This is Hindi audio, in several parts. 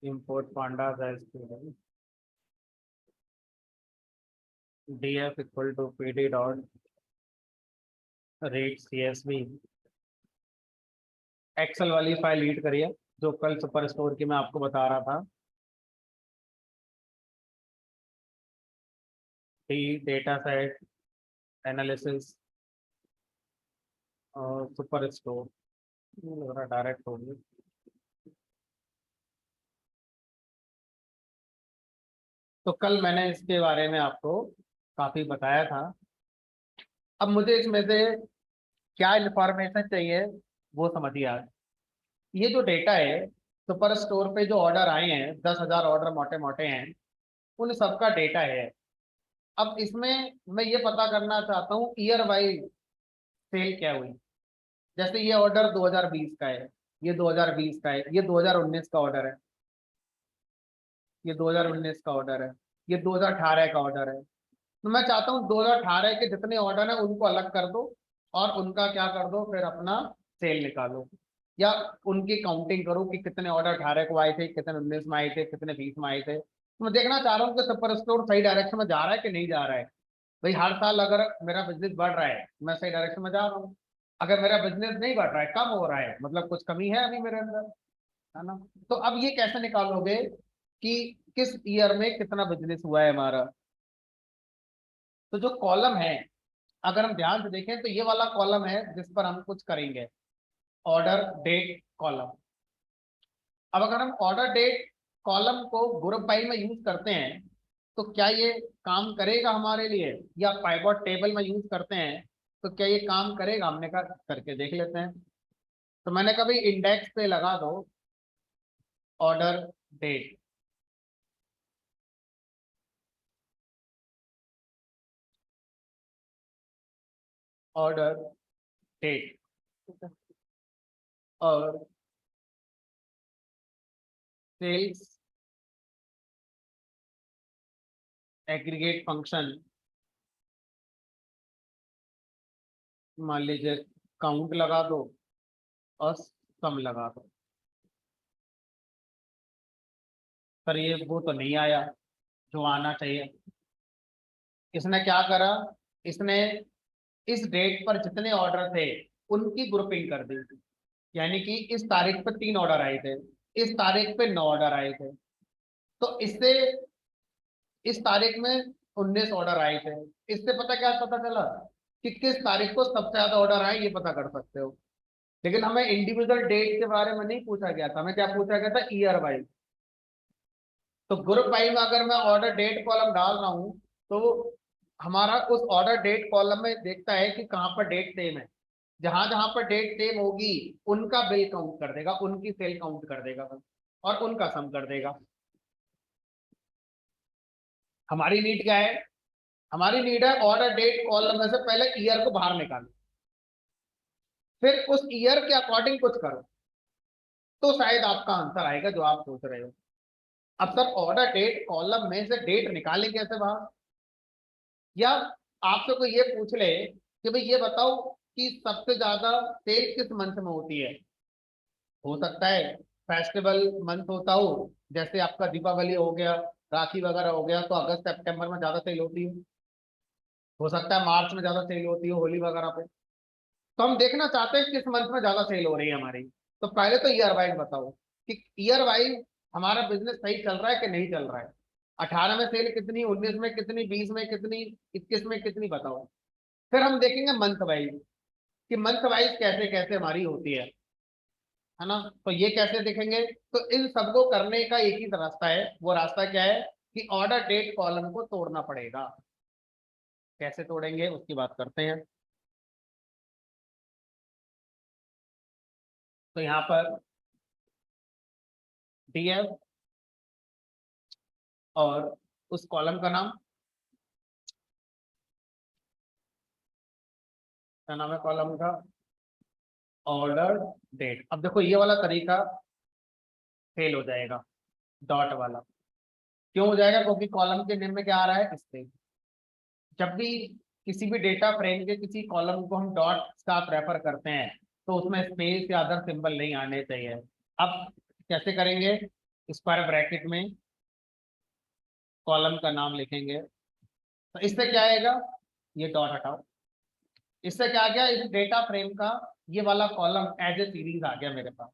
import pandas as student. df equal to pd dot read csv। Excel वाली फाइल रीड करिए जो कल सुपर स्टोर की मैं आपको बता रहा था। डी डेटा सेट एनालिसिस और सुपर स्टोर डायरेक्ट होगी। तो कल मैंने इसके बारे में आपको काफी बताया था। अब मुझे इसमें से क्या इंफॉर्मेशन चाहिए वो समझिए। आज ये जो डेटा है सुपर स्टोर पे जो ऑर्डर आए हैं 10,000 ऑर्डर मोटे मोटे हैं, उन सबका डेटा है। अब इसमें मैं ये पता करना चाहता हूँ ईयर वाइज सेल क्या हुई। जैसे ये ऑर्डर 2020 का है, ये 2020 का है, ये 2019 का ऑर्डर है, ये 2019 का ऑर्डर है, ये 2018 का ऑर्डर है। तो मैं चाहता हूँ 2018 के जितने ऑर्डर हैं उनको अलग कर दो और उनका क्या कर दो, फिर अपना सेल निकालो या उनकी काउंटिंग करो कि कितने ऑर्डर 18 को आए थे, कितने 19 में आए थे, कितने 20 में आए थे। तो मैं देखना चाह रहा हूँ कि सुपर स्टोर सही डायरेक्शन में जा रहा है कि नहीं जा रहा है। भाई हर साल अगर मेरा बिजनेस बढ़ रहा है मैं सही डायरेक्शन में जा रहा हूँ। अगर मेरा बिजनेस नहीं बढ़ रहा है, कम हो रहा है, मतलब कुछ कमी है अभी मेरे अंदर, है ना। तो अब ये कैसे निकालोगे कि किस ईयर में कितना बिजनेस हुआ है हमारा। तो जो कॉलम है अगर हम ध्यान से देखें तो ये वाला कॉलम है जिस पर हम कुछ करेंगे, ऑर्डर डेट कॉलम। अब अगर हम ऑर्डर डेट कॉलम को ग्रुप बाई में यूज करते हैं तो क्या ये काम करेगा हमारे लिए, या पाइवट टेबल में यूज करते हैं तो क्या ये काम करेगा, हमने कहा करके देख लेते हैं। तो मैंने कहा भाई इंडेक्स पे लगा दो ऑर्डर डेट। ऑर्डर डेट और सेल्स एग्रीगेट फंक्शन, मान लीजिए काउंट लगा दो और सम लगा दो। पर ये वो तो नहीं आया जो आना चाहिए। इसने क्या करा, इसने इस डेट पर जितने ऑर्डर थे उनकी ग्रुपिंग कर दी। यानी कि इस तारीख पर 3 ऑर्डर आए थे, इस तारीख पे 9 ऑर्डर आए थे, तो इससे इस तारीख में 19 ऑर्डर आए थे। इससे पता क्या पता चला कि किस तारीख को सबसे ज्यादा ऑर्डर आए, ये पता कर सकते हो। लेकिन हमें इंडिविजुअल डेट के बारे में नहीं पूछा गया था, हमें क्या पूछा गया था, ईयर वाइज। तो ग्रुप वाइज में अगर मैं ऑर्डर डेट कॉलम डाल रहा हूँ तो हमारा उस ऑर्डर डेट कॉलम में देखता है कि कहाँ पर डेट सेम है। जहां जहां पर डेट सेम होगी उनका बिल काउंट कर देगा, उनकी सेल काउंट कर देगा और उनका सम कर देगा। हमारी नीड क्या है, हमारी नीड है ऑर्डर डेट कॉलम में से पहले ईयर को बाहर निकालो, फिर उस ईयर के अकॉर्डिंग कुछ करो, तो शायद आपका आंसर आएगा जो आप सोच रहे हो। अब सर ऑर्डर डेट कॉलम में से डेट निकालें कैसे बाहर, या आपसे कोई ये पूछ ले कि भाई ये बताओ कि सबसे ज्यादा सेल किस मंथ में होती है। हो सकता है फेस्टिवल मंथ होता हो, जैसे आपका दीपावली हो गया, राखी वगैरह हो गया, तो अगस्त सितंबर में ज्यादा सेल होती हो सकता है मार्च में ज्यादा सेल होती हो होली वगैरह पे। तो हम देखना चाहते हैं किस मंथ में ज्यादा सेल हो रही है हमारी। तो पहले तो ईयर वाइज बताओ कि ईयर वाइज हमारा बिजनेस सही चल रहा है कि नहीं चल रहा है। 18 में सेल कितनी, 19 में कितनी, 20 में कितनी, 21 में कितनी, बताओ। फिर हम देखेंगे मंथ वाइज कि मंथ वाइज कैसे कैसे हमारी होती है ना। तो ये कैसे देखेंगे, तो इन सबको करने का एक ही रास्ता है। वो रास्ता क्या है कि ऑर्डर डेट कॉलम को तोड़ना पड़ेगा। कैसे तोड़ेंगे उसकी बात करते हैं। तो यहाँ पर डीएफ और उस कॉलम का नाम, क्या नाम है कॉलम का, ऑर्डर डेट। अब देखो ये वाला तरीका फेल हो जाएगा, डॉट वाला। क्यों हो जाएगा, क्योंकि कॉलम के नेम में क्या आ रहा है, स्पेस। जब भी किसी भी डेटा फ्रेम के किसी कॉलम को हम डॉट साथ रेफर करते हैं तो उसमें स्पेस या अदर सिंबल नहीं आने चाहिए। अब कैसे करेंगे, स्क्वायर ब्रैकेट में कॉलम का नाम लिखेंगे। तो इससे क्या आएगा, ये डॉट हटाओ, इससे क्या आ गया, इस डेटा फ्रेम का ये वाला कॉलम एज ए सीरीज आ गया मेरे पास।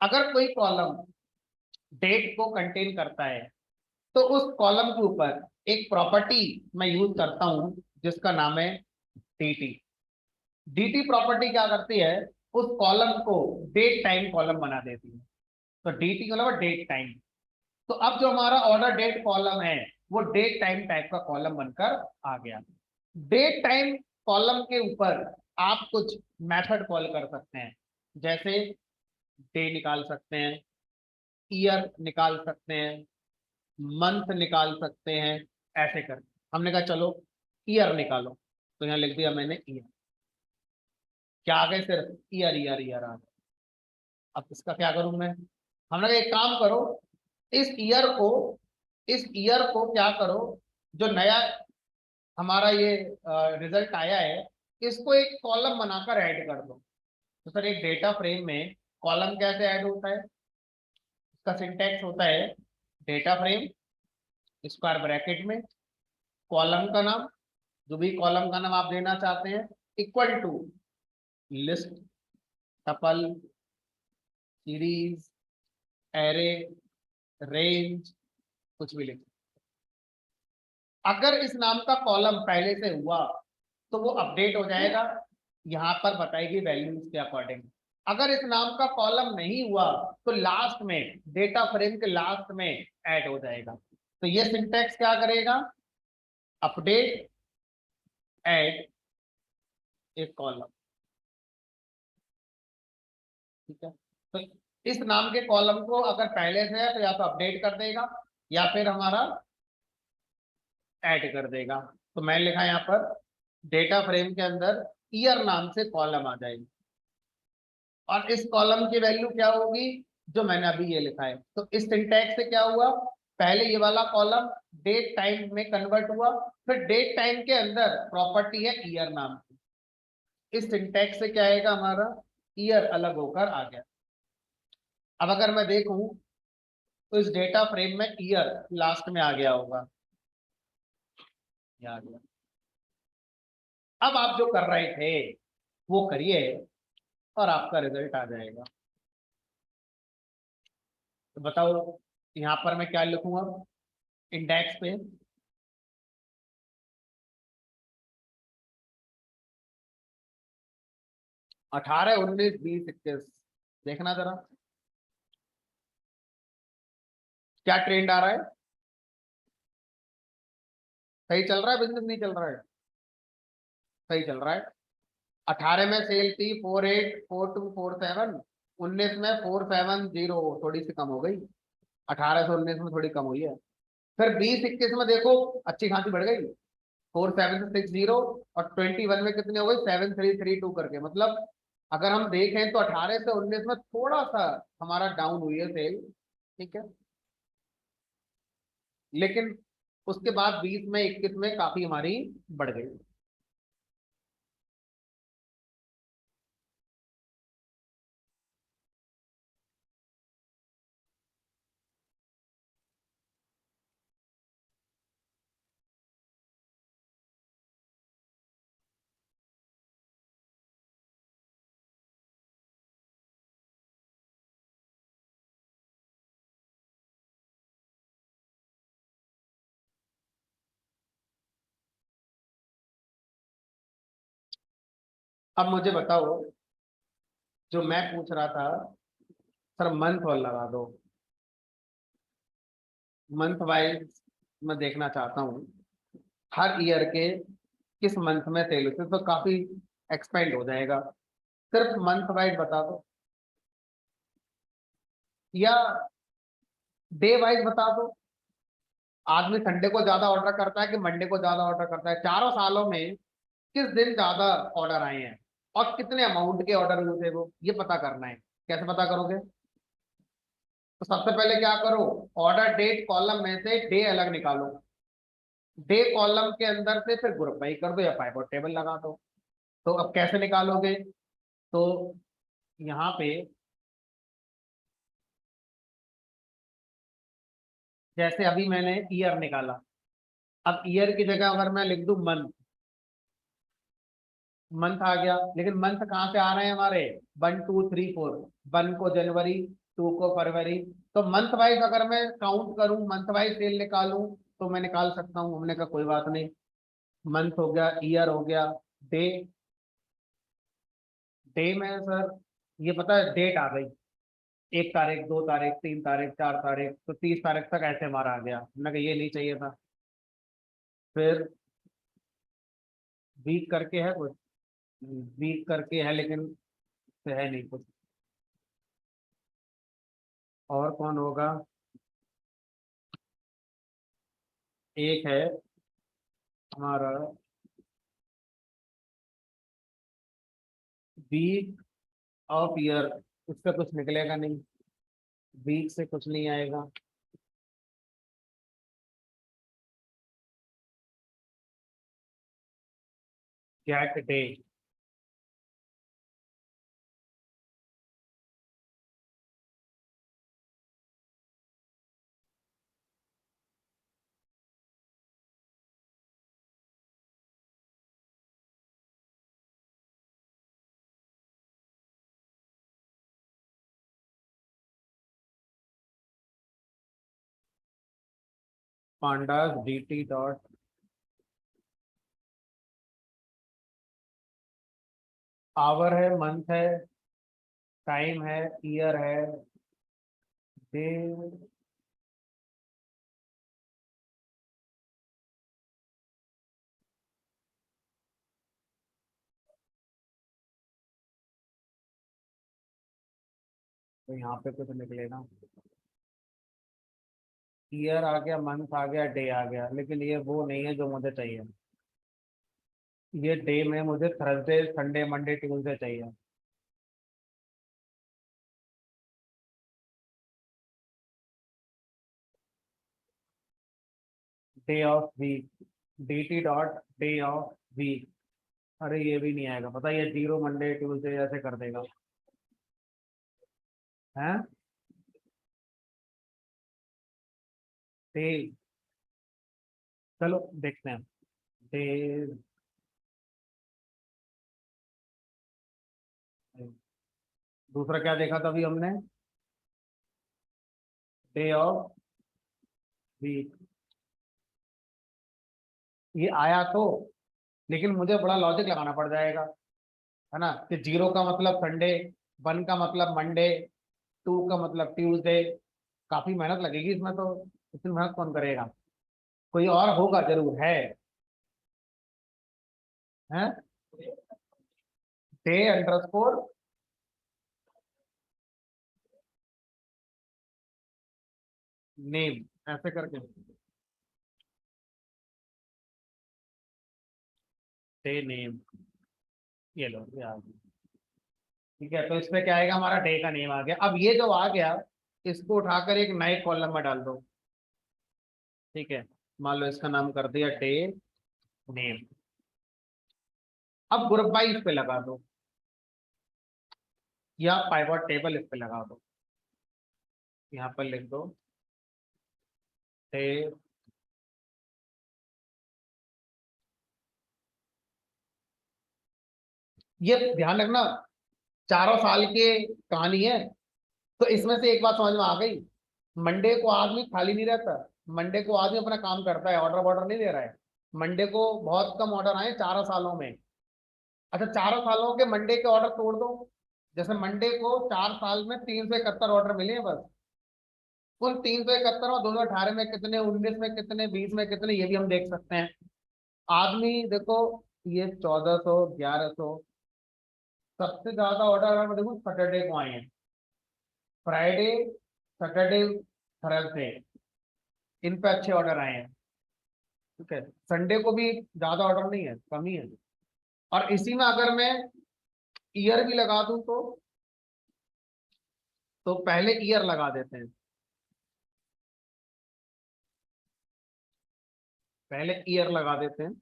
अगर कोई कॉलम डेट को कंटेन करता है तो उस कॉलम के ऊपर एक प्रॉपर्टी मैं यूज करता हूं जिसका नाम है dt। dt प्रॉपर्टी क्या करती है, उस कॉलम को डेट टाइम कॉलम बना देती है। तो dt मतलब डेट टाइम। तो अब जो हमारा ऑर्डर डेट कॉलम है वो डेट टाइम टाइप का कॉलम बनकर आ गया। डेट टाइम कॉलम के ऊपर आप कुछ मेथड कॉल कर सकते हैं, जैसे डे निकाल सकते हैं, ईयर निकाल सकते हैं, मंथ निकाल सकते हैं। ऐसे कर हमने कहा चलो ईयर निकालो, तो यहाँ लिख दिया मैंने ईयर। क्या आ गए, सिर्फ ईयर ईयर ईयर आ गए। अब इसका क्या करूं मैं, हमने कहा एक काम करो, इस ईयर को इस ईयर को क्या करो, जो नया हमारा ये रिजल्ट आया है इसको एक कॉलम बनाकर ऐड कर दो। तो सर एक डेटा फ्रेम में कॉलम कैसे ऐड होता है, इसका सिंटैक्स होता है डेटा फ्रेम स्क्वायर ब्रैकेट में कॉलम का नाम, जो भी कॉलम का नाम आप देना चाहते हैं, equal to list, tuple, series, array, range, कुछ भी लिख। अगर इस नाम का कॉलम पहले से हुआ तो वो अपडेट हो जाएगा, यहां पर बताएगी वैल्यूज के अकॉर्डिंग। अगर इस नाम का कॉलम नहीं हुआ तो लास्ट में डेटा फ्रेम के लास्ट में ऐड हो जाएगा। तो ये सिंटैक्स क्या करेगा, अपडेट ऐड एक कॉलम। ठीक है, तो इस नाम के कॉलम को अगर पहले से है तो या तो अपडेट कर देगा या फिर हमारा ऐड कर देगा। तो मैं लिखा यहाँ पर डेटा फ्रेम के अंदर ईयर नाम से कॉलम आ जाएगी और इस कॉलम की वैल्यू क्या होगी, जो मैंने अभी ये लिखा है। तो इस सिंटैक्स से क्या हुआ, पहले ये वाला कॉलम डेट टाइम में कन्वर्ट हुआ, फिर डेट टाइम के अंदर प्रॉपर्टी है ईयर नाम की। इस सिंटैक्स से क्या आएगा, हमारा ईयर अलग होकर आ गया। अब अगर मैं देखूं तो इस डेटा फ्रेम में ईयर लास्ट में आ गया होगा, ये आ गया। अब आप जो कर रहे थे वो करिए और आपका रिजल्ट आ जाएगा। तो बताओ यहां पर मैं क्या लिखूंगा, इंडेक्स पे 18 19 20 21, देखना जरा क्या ट्रेंड आ रहा है, सही चल रहा है बिजनेस, नहीं चल रहा है, सही चल रहा है। 18 में सेल थी 484247, 19 में 470, थोड़ी सी कम हो गई, 18 से 19 में थोड़ी कम हुई है। फिर 20 21 में देखो अच्छी खासी बढ़ गई, 4760, और 21 में कितने हो गई, 7332 करके। मतलब अगर हम देखें तो 18 से 19 में थोड़ा सा हमारा डाउन हुई है सेल, ठीक है, लेकिन उसके बाद 20 में 21 में काफी हमारी बढ़ गई। अब मुझे बताओ, जो मैं पूछ रहा था, सर मंथ और लगा दो, मंथ वाइज मैं देखना चाहता हूँ हर ईयर के किस मंथ में सेल होते, तो काफी एक्सपेंड हो जाएगा। सिर्फ मंथ वाइज बता दो या डे वाइज बता दो। आदमी संडे को ज्यादा ऑर्डर करता है कि मंडे को ज्यादा ऑर्डर करता है, चारों सालों में किस दिन ज्यादा ऑर्डर आए हैं और कितने अमाउंट के ऑर्डर हुए थे, वो ये पता करना है। कैसे पता करोगे, तो सबसे पहले क्या करो, ऑर्डर डेट कॉलम में से डे अलग निकालो, डे कॉलम के अंदर से फिर ग्रुप बाई कर दो या पाइवट टेबल लगा दो। तो अब कैसे निकालोगे, तो यहाँ पे जैसे अभी मैंने ईयर निकाला, अब ईयर की जगह अगर मैं लिख दूं मंथ, मंथ आ गया, लेकिन मंथ कहाँ से आ रहे हैं हमारे, 1 2 3 4, 1 को जनवरी, 2 को फरवरी। तो मंथ वाइज अगर मैं काउंट करूं, मंथ वाइज सेल निकालूं, तो मैं निकाल सकता हूं। हमने कहा कोई बात नहीं, मंथ हो गया, ईयर हो गया, डे, डे में सर ये पता है डेट आ गई, 1 तारीख, 2 तारीख, 3 तारीख, 4 तारीख, तो 30 तारीख तक ऐसे हमारा आ गया। हमने कहा ये नहीं चाहिए था। फिर वीक करके है कुछ, वीक करके है लेकिन है नहीं कुछ। और कौन होगा, एक है हमारा वीक ऑफ ईयर, उसका कुछ निकलेगा नहीं, वीक से कुछ नहीं आएगा। Get day, pandas dt dot, hour है, मंथ है, टाइम है, ईयर है, डे, तो यहाँ पे कुछ निकलेगा। ईयर आ गया, मंथ आ गया, डे आ गया, लेकिन ये वो नहीं है जो मुझे चाहिए। ये डे में मुझे थर्सडे, संडे, मंडे, ट्यूसडे चाहिए। Day of week, dt dot day of week, अरे ये भी नहीं आएगा, पता है, ये 0 मंडे ट्यूसडे ऐसे कर देगा है। डे, चलो देखते हैं। डे, दूसरा क्या देखा था अभी हमने, डे ऑफ वीक, ये आया तो, लेकिन मुझे बड़ा लॉजिक लगाना पड़ जाएगा, है ना, कि 0 का मतलब संडे, 1 का मतलब मंडे, 2 का मतलब ट्यूसडे। काफी मेहनत लगेगी इसमें तो, इतनी मेहनत कौन करेगा, कोई और होगा जरूर है, हैं, डे अंडरस्कोर नेम, ऐसे करके डे नेम, ये लो ये आ गया। ठीक है, तो इसमें क्या आएगा, हमारा डे का नेम आ गया। अब ये जो आ गया, इसको उठाकर एक नए कॉलम में डाल दो। ठीक है, मान लो इसका नाम कर दिया डे नेम। अब ग्रुप बाई इस पे लगा दो, या पाइवट टेबल इस पे लगा दो। यहाँ पर लिख दो डे, ये ध्यान रखना, चारों साल की कहानी है, तो इसमें से एक बात समझ में आ गई, मंडे को आदमी खाली नहीं रहता, मंडे को आदमी अपना काम करता है, ऑर्डर वॉर्डर नहीं दे रहा है। मंडे को बहुत कम ऑर्डर आए चारों सालों में। अच्छा, चारों सालों के मंडे के ऑर्डर तोड़ दो, जैसे मंडे को 4 साल में 371 ऑर्डर मिले हैं बस। उन 371 और 2018 में कितने, 19 में कितने, 20 में कितने, ये भी हम देख सकते हैं। आदमी देखो, ये 1400, 1100, सबसे ज्यादा ऑर्डर अगर मैं देखूँ सैटरडे को आए हैं, फ्राइडे, सैटरडे, थर्सडे, इन पे अच्छे ऑर्डर आए हैं। ठीक है, संडे को भी ज्यादा ऑर्डर नहीं है, कम ही है। और इसी में अगर मैं ईयर भी लगा दूं तो पहले ईयर लगा देते हैं, पहले ईयर लगा देते हैं।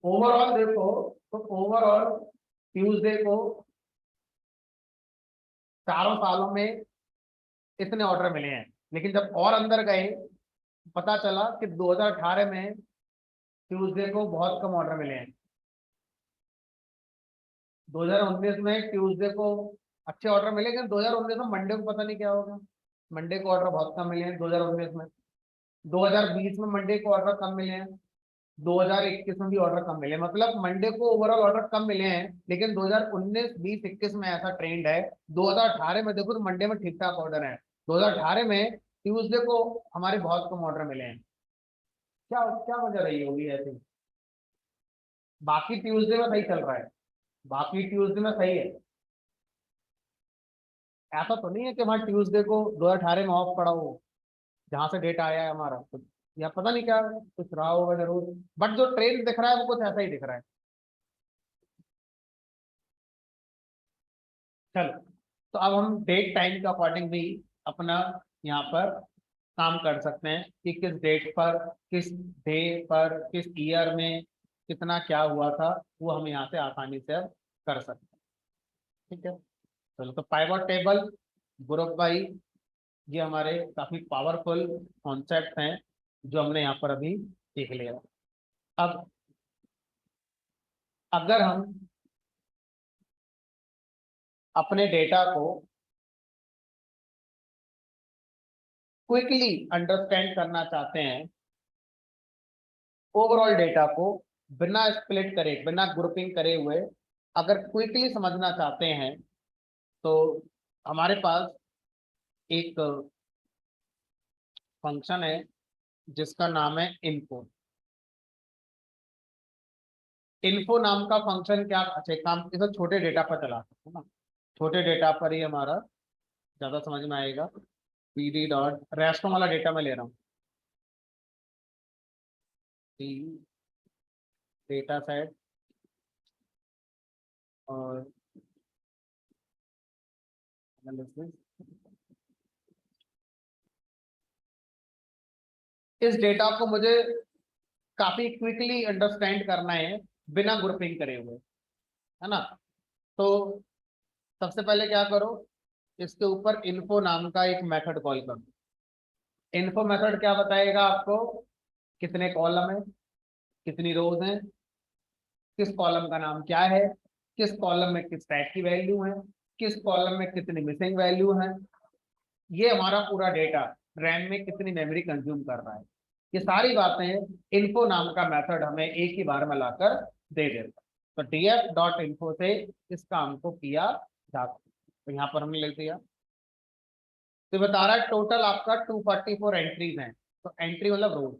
ओवरऑल देखो तो ओवरऑल ट्यूसडे को चारों सालों में इतने ऑर्डर मिले हैं, लेकिन जब और अंदर गए पता चला कि 2018 में ट्यूसडे को बहुत कम ऑर्डर मिले हैं। 2019 में ट्यूसडे को अच्छे ऑर्डर मिले, लेकिन 2019 में मंडे को पता नहीं क्या होगा, मंडे को ऑर्डर बहुत कम मिले हैं 2019 में। 2020 में मंडे को ऑर्डर कम मिले हैं, 2021 में भी ऑर्डर कम मिले, मतलब मंडे को ओवरऑल ऑर्डर कम मिले हैं। लेकिन 2019, 20, 21 में ऐसा ट्रेंड है। 2018 में देखो तो मंडे में ठीक ठाक ऑर्डर है, 2018 में ट्यूसडे को हमारे बहुत कम ऑर्डर मिले हैं। क्या क्या वजह रही होगी ऐसे? बाकी ट्यूसडे में सही चल रहा है, बाकी ट्यूसडे में सही है। ऐसा तो नहीं है कि हमारे ट्यूसडे को 2018 में ऑफ पड़ा हो, जहां से डेटा आया है हमारा तो, या पता नहीं क्या कुछ रहा होगा जरूर, बट जो ट्रेंड दिख रहा है वो कुछ ऐसा ही दिख रहा है। चलो, तो अब हम डेट टाइम के अकॉर्डिंग भी अपना यहाँ पर काम कर सकते हैं कि किस डेट पर, किस डे पर, किस ईयर में कितना क्या हुआ था, वो हम यहाँ से आसानी से अब कर सकते हैं। ठीक है, चलो, तो पाइवट टेबल, ग्रुप बाई, ये हमारे काफी पावरफुल कॉन्सेप्ट हैं जो हमने यहाँ पर अभी सीख लिया। अब अगर हम अपने डेटा को क्विकली अंडरस्टैंड करना चाहते हैं, ओवरऑल डेटा को बिना स्प्लिट करे, बिना ग्रुपिंग करे हुए अगर क्विकली समझना चाहते हैं, तो हमारे पास एक फंक्शन है जिसका नाम है इन्फो। इन्फो नाम का फंक्शन क्या, अच्छा एक काम इसे छोटे डेटा पर चला सकते हैं ना, छोटे डेटा पर ही हमारा ज्यादा समझ में आएगा। पीडी डॉट रेस्टों वाला डेटा मैं ले रहा हूँ, डेटा सेट और एनालिसिस। इस डेटा को मुझे काफी क्विकली अंडरस्टैंड करना है बिना ग्रुपिंग करे हुए, है ना। तो सबसे पहले क्या करो, इसके ऊपर इन्फो नाम का एक मेथड कॉल करो। इन्फो मेथड क्या बताएगा आपको, कितने कॉलम है, कितनी रोज हैं, किस कॉलम का नाम क्या है, किस कॉलम में किस टाइप की वैल्यू है, किस कॉलम में कितनी मिसिंग वैल्यू है, ये हमारा पूरा डेटा रैम में कितनी मेमोरी कंज्यूम कर रहा है, ये सारी बातें इन्फो नाम का मेथड हमें एक ही बार में लाकर दे देता है। तो df डॉट इन्फो से इस काम को किया जा सकता है। तो यहाँ पर हमने लिख दिया, तो बता रहा है टोटल आपका 244 एंट्रीज हैं, तो एंट्री मतलब रोज,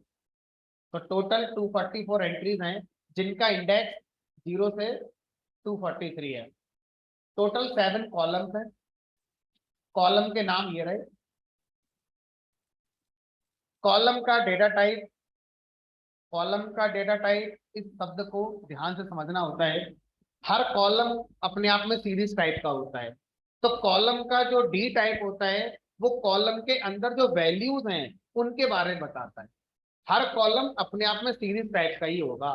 तो टोटल 244 एंट्रीज हैं जिनका इंडेक्स 0 से 243 है। टोटल 7 कॉलम्स हैं, कॉलम के नाम ये रहे। कॉलम का डेटा टाइप, कॉलम का डेटा टाइप, इस शब्द को ध्यान से समझना होता है। हर कॉलम अपने आप में सीरीज टाइप का होता है, तो कॉलम का जो डी टाइप होता है वो कॉलम के अंदर जो वैल्यूज हैं उनके बारे में बताता है। हर कॉलम अपने आप में सीरीज टाइप का ही होगा,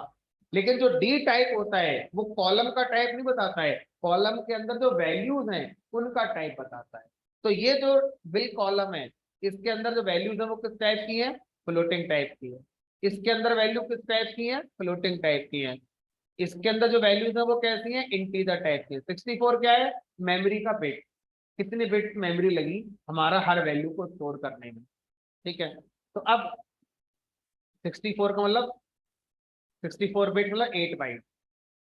लेकिन जो डी टाइप होता है वो कॉलम का टाइप नहीं बताता है, कॉलम के अंदर जो वैल्यूज हैं उनका टाइप बताता है। तो ये जो बिल कॉलम है, इसके अंदर जो वैल्यूज है वो किस टाइप की है, फ्लोटिंग टाइप की है। इसके अंदर वैल्यू किस टाइप की है, फ्लोटिंग टाइप की है। इसके अंदर जो वैल्यूज है वो कैसी है, इंटीजर टाइप की है। 64 क्या है, मेमोरी का बिट, कितनी बिट मेमोरी लगी हमारा हर वैल्यू को स्टोर करने में। ठीक है, तो अब 64 का मतलब 64 बिट मतलब 8 बाइट,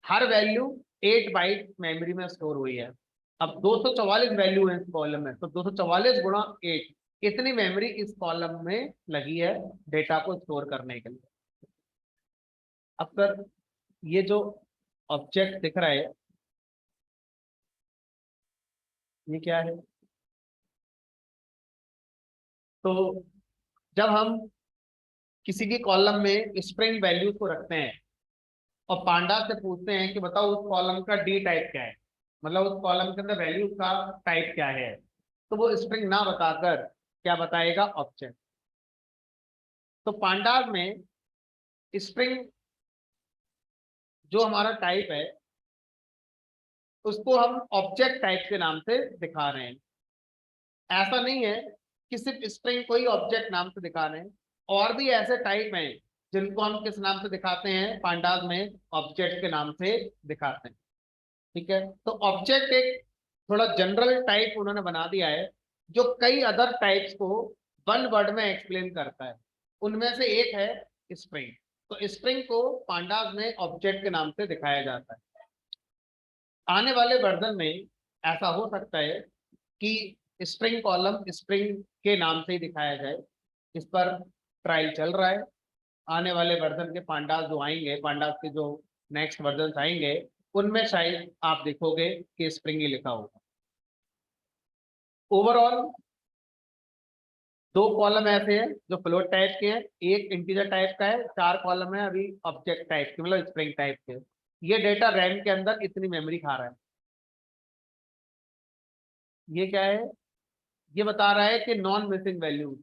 हर वैल्यू 8 बाइट मेमोरी में स्टोर हुई है। अब 244 वैल्यू है इस कॉलम में, तो 244 गुणा 8, इतनी मेमोरी इस कॉलम में लगी है डेटा को स्टोर करने के लिए। अब सर ये जो ऑब्जेक्ट दिख रहा है ये क्या है, तो जब हम किसी भी कॉलम में स्प्रिंग वैल्यूज को रखते हैं और पांडा से पूछते हैं कि बताओ उस कॉलम का डी टाइप क्या है, मतलब उस कॉलम के अंदर वैल्यू का टाइप क्या है, तो वो स्ट्रिंग ना बताकर क्या बताएगा, ऑब्जेक्ट। तो पांडास में स्ट्रिंग जो हमारा टाइप है उसको हम ऑब्जेक्ट टाइप के नाम से दिखा रहे हैं। ऐसा नहीं है कि सिर्फ स्ट्रिंग को ही ऑब्जेक्ट नाम से दिखा रहे हैं, और भी ऐसे टाइप हैं जिनको हम किस नाम से दिखाते हैं, पांडास में ऑब्जेक्ट के नाम से दिखाते हैं। ठीक है, तो ऑब्जेक्ट एक थोड़ा जनरल टाइप उन्होंने बना दिया है जो कई अदर टाइप्स को वन वर्ड में एक्सप्लेन करता है। उनमें से एक है स्ट्रिंग। तो स्ट्रिंग को पांडास में ऑब्जेक्ट के नाम से दिखाया जाता है। आने वाले वर्जन में ऐसा हो सकता है कि स्ट्रिंग कॉलम स्ट्रिंग के नाम से ही दिखाया जाए। इस पर ट्रायल चल रहा है। आने वाले वर्जन के पांडास जो आएंगे, पांडास के जो नेक्स्ट वर्जन आएंगे, उनमें शायद आप देखोगे कि स्ट्रिंग ही लिखा होगा। ओवरऑल दो कॉलम ऐसे हैं जो फ्लोट टाइप के हैं, एक इंटीजर टाइप का है, चार कॉलम है अभी ऑब्जेक्ट टाइप के, मतलब स्ट्रिंग टाइप के। ये डेटा रैम के अंदर इतनी मेमोरी खा रहा है। ये क्या है? ये बता रहा है कि नॉन मिसिंग वैल्यूज,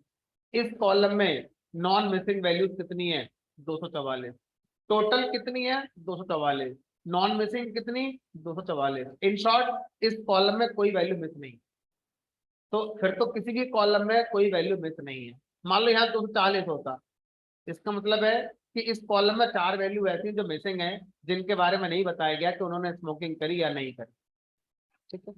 इस कॉलम में नॉन मिसिंग वैल्यूज कितनी है? 244। टोटल कितनी है? 244। नॉन मिसिंग कितनी? 244। इन शॉर्ट इस कॉलम में कोई वैल्यू मिस नहीं। तो फिर तो किसी भी कॉलम में कोई वैल्यू मिस नहीं है। मान लो यहाँ 240 होता, इसका मतलब है कि इस कॉलम में चार वैल्यू ऐसी हैं जो मिसिंग है, जिनके बारे में नहीं बताया गया कि उन्होंने स्मोकिंग करी या नहीं करी। ठीक है,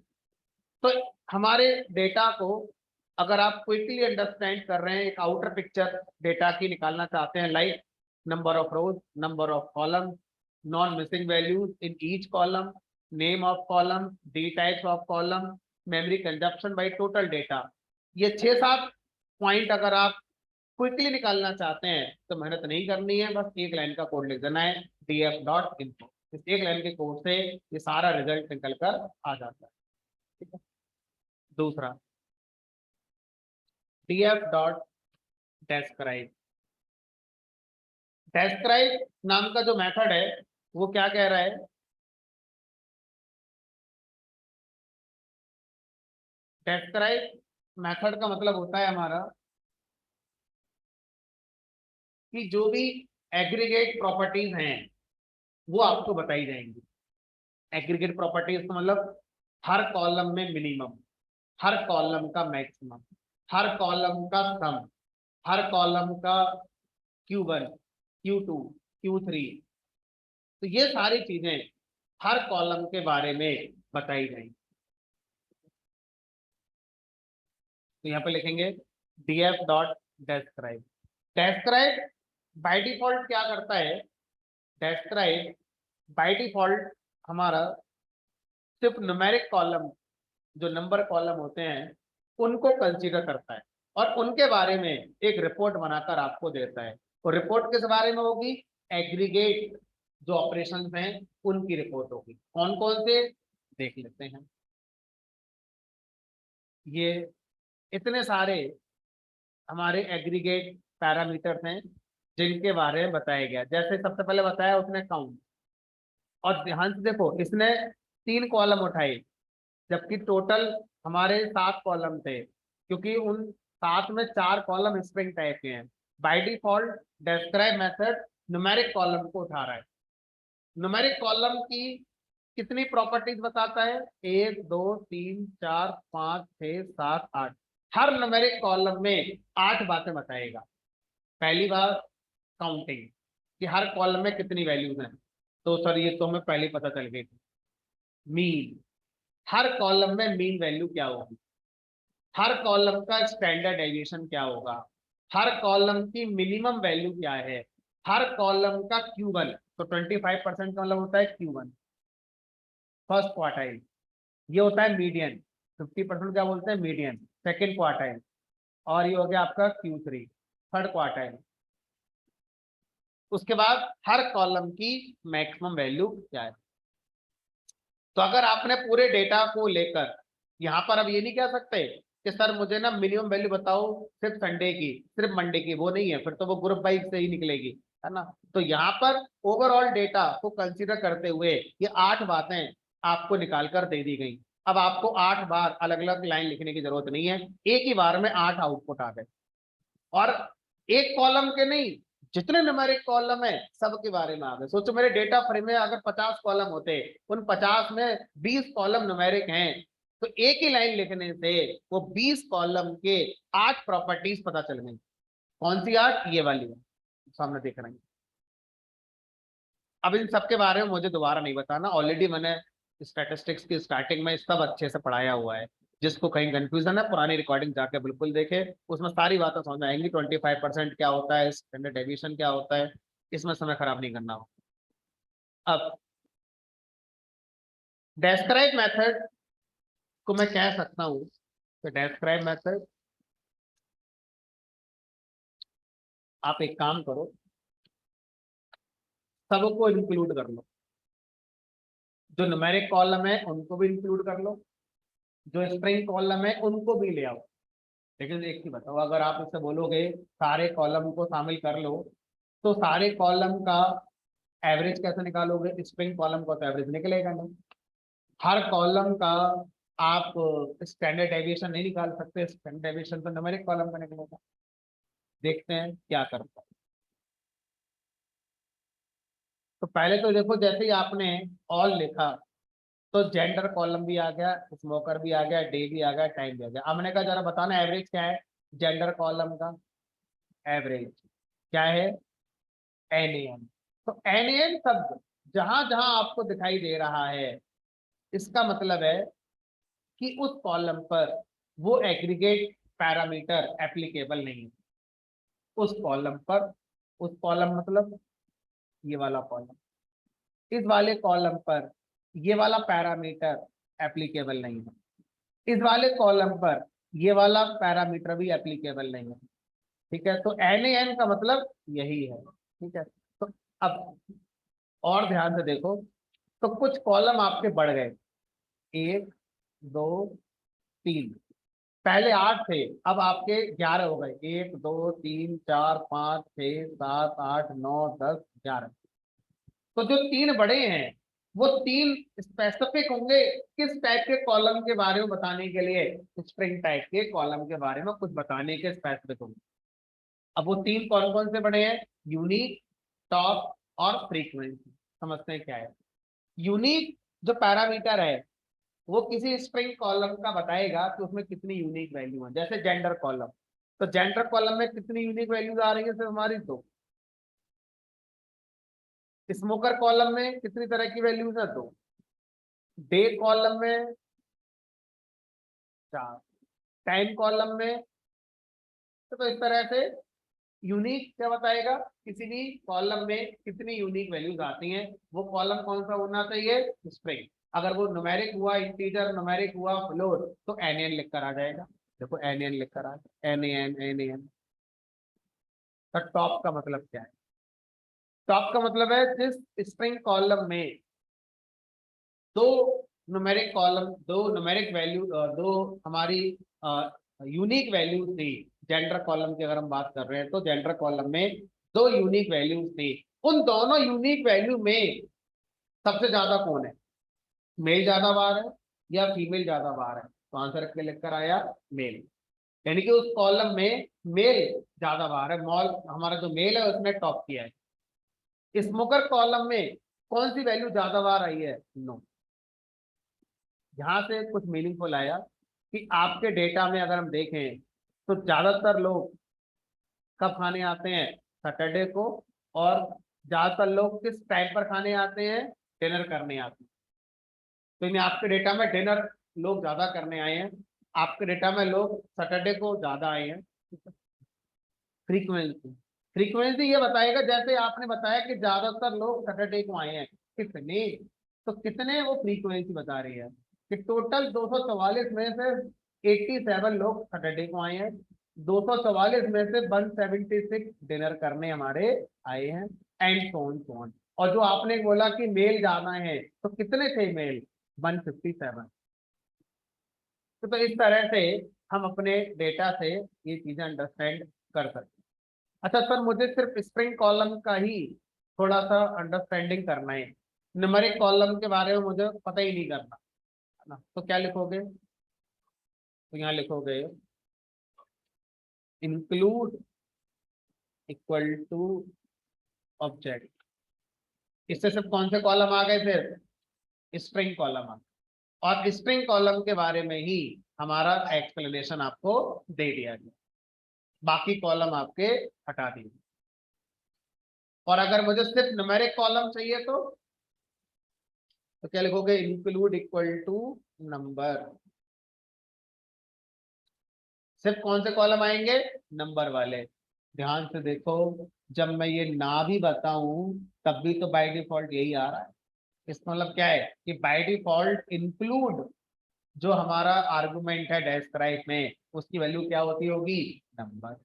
तो हमारे डेटा को अगर आप क्विकली अंडरस्टैंड कर रहे हैं, एक आउटर पिक्चर डेटा की निकालना चाहते हैं, like number of rose, number of column, non missing values in each column, name of column, D types of column, memory consumption by total data, ये 6-7 पॉइंट अगर आप क्विकली निकालना चाहते हैं तो मेहनत नहीं करनी है, बस एक लाइन का कोड लिख देना है df.info। इस एक लाइन के कोड से ये सारा रिजल्ट निकल कर आ जाता है। ठीक है, दूसरा df.describe। describe नाम का जो मेथड है वो क्या कह रहा है? describe मेथड का मतलब होता है हमारा कि जो भी एग्रीगेट प्रॉपर्टीज हैं वो आपको बताई जाएंगी। एग्रीगेट प्रॉपर्टीज का मतलब हर कॉलम में मिनिमम, हर कॉलम का मैक्सिमम, हर कॉलम का सम, हर कॉलम का Q1, Q2, Q3, तो ये सारी चीजें हर कॉलम के बारे में बताई जाएंगी। तो यहाँ पे लिखेंगे df.describe। describe बाय डिफॉल्ट क्या करता है? describe बाय डिफॉल्ट हमारा सिर्फ न्यूमेरिक कॉलम, जो नंबर कॉलम होते हैं उनको कंसीडर करता है और उनके बारे में एक रिपोर्ट बनाकर आपको देता है। और रिपोर्ट किस बारे में होगी? एग्रीगेट जो ऑपरेशंस हैं उनकी रिपोर्ट होगी। कौन कौन से देख लेते हैं। ये इतने सारे हमारे एग्रीगेट पैरामीटर्स हैं जिनके बारे में बताया गया। जैसे सबसे पहले बताया उसने काउंट, और ध्यान से देखो इसने 3 कॉलम उठाए जबकि टोटल हमारे 7 कॉलम थे, क्योंकि उन 7 में 4 कॉलम स्ट्रिंग टाइप के हैं। By default describe method numeric column को उठा रहा है। न्यूमेरिक कॉलम की कितनी प्रॉपर्टीज बताता है? 1 2 3 4 5 6 7 8। हर न्यूमेरिक कॉलम में 8 बातें बताएगा। पहली बात काउंटिंग, कि हर कॉलम में कितनी वैल्यूज हैं। तो सर ये तो हमें पहले पता चल गई थी। मीन, हर कॉलम में मीन वैल्यू क्या होगी, हर कॉलम का स्टैंडर्ड डेविएशन क्या होगा, हर कॉलम की मिनिमम वैल्यू क्या है, हर कॉलम का Q1, तो 25% का मतलब होता है Q1 फर्स्ट क्वार्टाइल, ये होता है मीडियन। 50% क्या बोलते हैं? मीडियन सेकेंड क्वार्टाइल, और ये हो गया आपका Q3 थर्ड क्वार्टाइल। उसके बाद हर कॉलम की मैक्सिमम वैल्यू क्या है। तो अगर आपने पूरे डेटा को लेकर यहाँ पर अब ये नहीं कह सकते कि सर मुझे ना मिनिमम वैल्यू बताओ सिर्फ संडे की, सिर्फ मंडे की, वो नहीं है, फिर तो वो ग्रुप वाइज से ही निकलेगी, है ना। तो यहाँ पर ओवरऑल डेटा को कंसीडर करते हुए ये 8 बातें आपको निकाल कर दे दी गई। अब आपको 8 बार अलग अलग लाइन लिखने की जरूरत नहीं है, एक ही बार में 8 आउटपुट आ गए। और एक कॉलम के नहीं, जितने न्यूमेरिक कॉलम है सब के बारे में आ गए। सोचो मेरे डेटा फ्रेम में अगर 50 कॉलम होते, उन 50 में 20 कॉलम न्यूमेरिक हैं, तो एक ही लाइन लिखने से वो 20 कॉलम के 8 प्रॉपर्टीज पता चल गई। कौन सी 8? ये वाली है, सामने देख रहे हैं। अब इन सब के बारे में मुझे दोबारा नहीं बताना, ऑलरेडी मैंने स्टैटिस्टिक्स की स्टार्टिंग में सब अच्छे से पढ़ाया हुआ है। जिसको कहीं कंफ्यूजन है पुरानी रिकॉर्डिंग जाके बिल्कुल देखे, उसमें सारी बातें समझ में आएंगी। 25% क्या होता है, स्टैंडर्ड डेविएशन क्या होता है, इसमें समय खराब नहीं करना हो। अब डेस्क्राइब मेथड को मैं कह सकता हूं, तो डेस्क्राइब मेथड, आप एक काम करो, सबको इंक्लूड कर लो। जो न्यूमेरिक कॉलम है उनको भी इंक्लूड कर लो, जो स्ट्रिंग कॉलम है उनको भी ले आओ। लेकिन एक ही बताओ, अगर आप इससे बोलोगे सारे कॉलम को शामिल कर लो, तो सारे कॉलम का एवरेज कैसे निकालोगे? स्ट्रिंग कॉलम का तो एवरेज निकलेगा नहीं। हर कॉलम का आप स्टैंडर्ड डेविएशन नहीं निकाल सकते, स्टैंडर्ड डेविएशन तो न्यूमेरिक कॉलम का निकलेगा। देखते हैं क्या करता है। तो पहले तो देखो, जैसे ही आपने ऑल लिखा तो जेंडर कॉलम भी आ गया, स्मोकर भी आ गया, डे भी आ गया, टाइम भी आ गया। अब मैंने कहा जरा बताना एवरेज क्या है जेंडर कॉलम का। एवरेज क्या है? एन। तो एन शब्द जहां जहां आपको दिखाई दे रहा है, इसका मतलब है कि उस कॉलम पर वो एग्रीगेट पैरामीटर एप्लीकेबल नहीं है। उस कॉलम पर, उस कॉलम मतलब ये वाला कॉलम, इस वाले कॉलम पर ये वाला पैरामीटर एप्लीकेबल नहीं है। इस वाले कॉलम पर ये वाला पैरामीटर भी एप्लीकेबल नहीं है। ठीक है, तो एन का मतलब यही है। ठीक है, तो अब और ध्यान से देखो, तो कुछ कॉलम आपके बढ़ गए, 1 2 3, पहले 8 थे, अब आपके 11 हो गए। 1 2 3 4 5 6 7 8 9 10 11। तो जो 3 बड़े हैं, वो 3 स्पेसिफिक होंगे किस टाइप के कॉलम के बारे में बताने के लिए? स्ट्रिंग टाइप के कॉलम के बारे में कुछ बताने के स्पेसिफिक होंगे। अब वो 3 कौन कौन से बड़े हैं? यूनिक, टॉप और फ्रीक्वेंसी। समझते हैं क्या है यूनिक? जो पैरामीटर है वो किसी स्ट्रिंग कॉलम का बताएगा कि उसमें कितनी यूनिक वैल्यू है। जैसे जेंडर कॉलम, तो जेंडर कॉलम में कितनी यूनिक वैल्यूज आ रही है? सिर्फ हमारी 2। स्मोकर कॉलम में कितनी तरह की वैल्यूज है? 2। डे कॉलम में 4। टाइम कॉलम में, तो इस तरह से यूनिक क्या बताएगा? किसी भी कॉलम में कितनी यूनिक वैल्यूज आती हैं। वो कॉलम कौन सा होना चाहिए? स्ट्रिंग। अगर वो न्यूमेरिक हुआ, इंटीजर, न्यूमेरिक हुआ, फ्लोट, तो एन लिख कर आ जाएगा। देखो एन लिख कर आ जाए, एन। तो टॉप का मतलब क्या है? टॉप का मतलब है जिस स्ट्रिंग कॉलम में दो न्यूमेरिक कॉलम, दो न्यूमेरिक वैल्यू, दो हमारी यूनिक वैल्यूज थी। जेंडर कॉलम की अगर हम बात कर रहे हैं, तो जेंडर कॉलम में 2 यूनिक वैल्यूज थी। उन दोनों यूनिक वैल्यू में सबसे ज्यादा कौन है? मेल ज्यादा बार है या फीमेल ज्यादा बार है? तो आंसर के लिख कर आया मेल। यानी कि उस कॉलम में मेल ज्यादा बार है, मॉल हमारा जो मेल है उसने टॉप किया है। स्मोकर कॉलम में कौन सी वैल्यू ज्यादा बार आई है? नो। यहाँ से कुछ मीनिंगफुल आया कि आपके डेटा में अगर हम देखें, तो ज्यादातर लोग कब खाने आते हैं? सैटरडे को। और ज्यादातर लोग किस टाइम पर खाने आते हैं? डिनर करने आते हैं। तो इन आपके डेटा में डिनर लोग ज्यादा करने आए हैं, आपके डेटा में लोग सैटरडे को ज्यादा आए हैं। फ्रीक्वेंसी, फ्रीक्वेंसी ये बताएगा, जैसे आपने बताया कि ज्यादातर लोग सैटरडे को आए हैं, कितने, तो कितने वो फ्रीक्वेंसी बता रही है कि टोटल 244 में से 87 लोग सैटरडे को आए हैं, 244 में से 176 डिनर करने हमारे आए हैं, एंड सो ऑन। और जो आपने बोला कि मेल जाना है, तो कितने थे मेल? 157। तो इस तरह से हम अपने डेटा से ये चीजें अंडरस्टैंड कर सकते हैं। अच्छा सर, मुझे सिर्फ स्प्रिंग कॉलम का ही थोड़ा सा अंडरस्टैंडिंग करना है, न्यूमेरिक कॉलम के बारे में मुझे पता ही नहीं करना है ना, तो क्या लिखोगे? तो यहाँ लिखोगे इंक्लूड इक्वल टू ऑब्जेक्ट। इससे सिर्फ कौन से कॉलम आ गए, फिर स्प्रिंग कॉलम आ गए। और स्प्रिंग कॉलम के बारे में ही हमारा एक्सप्लेनेशन आपको दे दिया गया, बाकी कॉलम आपके हटा दिए। और अगर मुझे सिर्फ न्यूमेरिक कॉलम चाहिए तो क्या लिखोगे, इंक्लूड इक्वल टू नंबर। सिर्फ कौन से कॉलम आएंगे, नंबर वाले। ध्यान से देखो, जब मैं ये ना भी बताऊं तब भी तो बाय डिफॉल्ट यही आ रहा है। इसका मतलब क्या है कि बाय डिफॉल्ट इंक्लूड जो हमारा आर्गुमेंट है डेस्क्राइब में, उसकी वैल्यू क्या होती होगी, नंबर।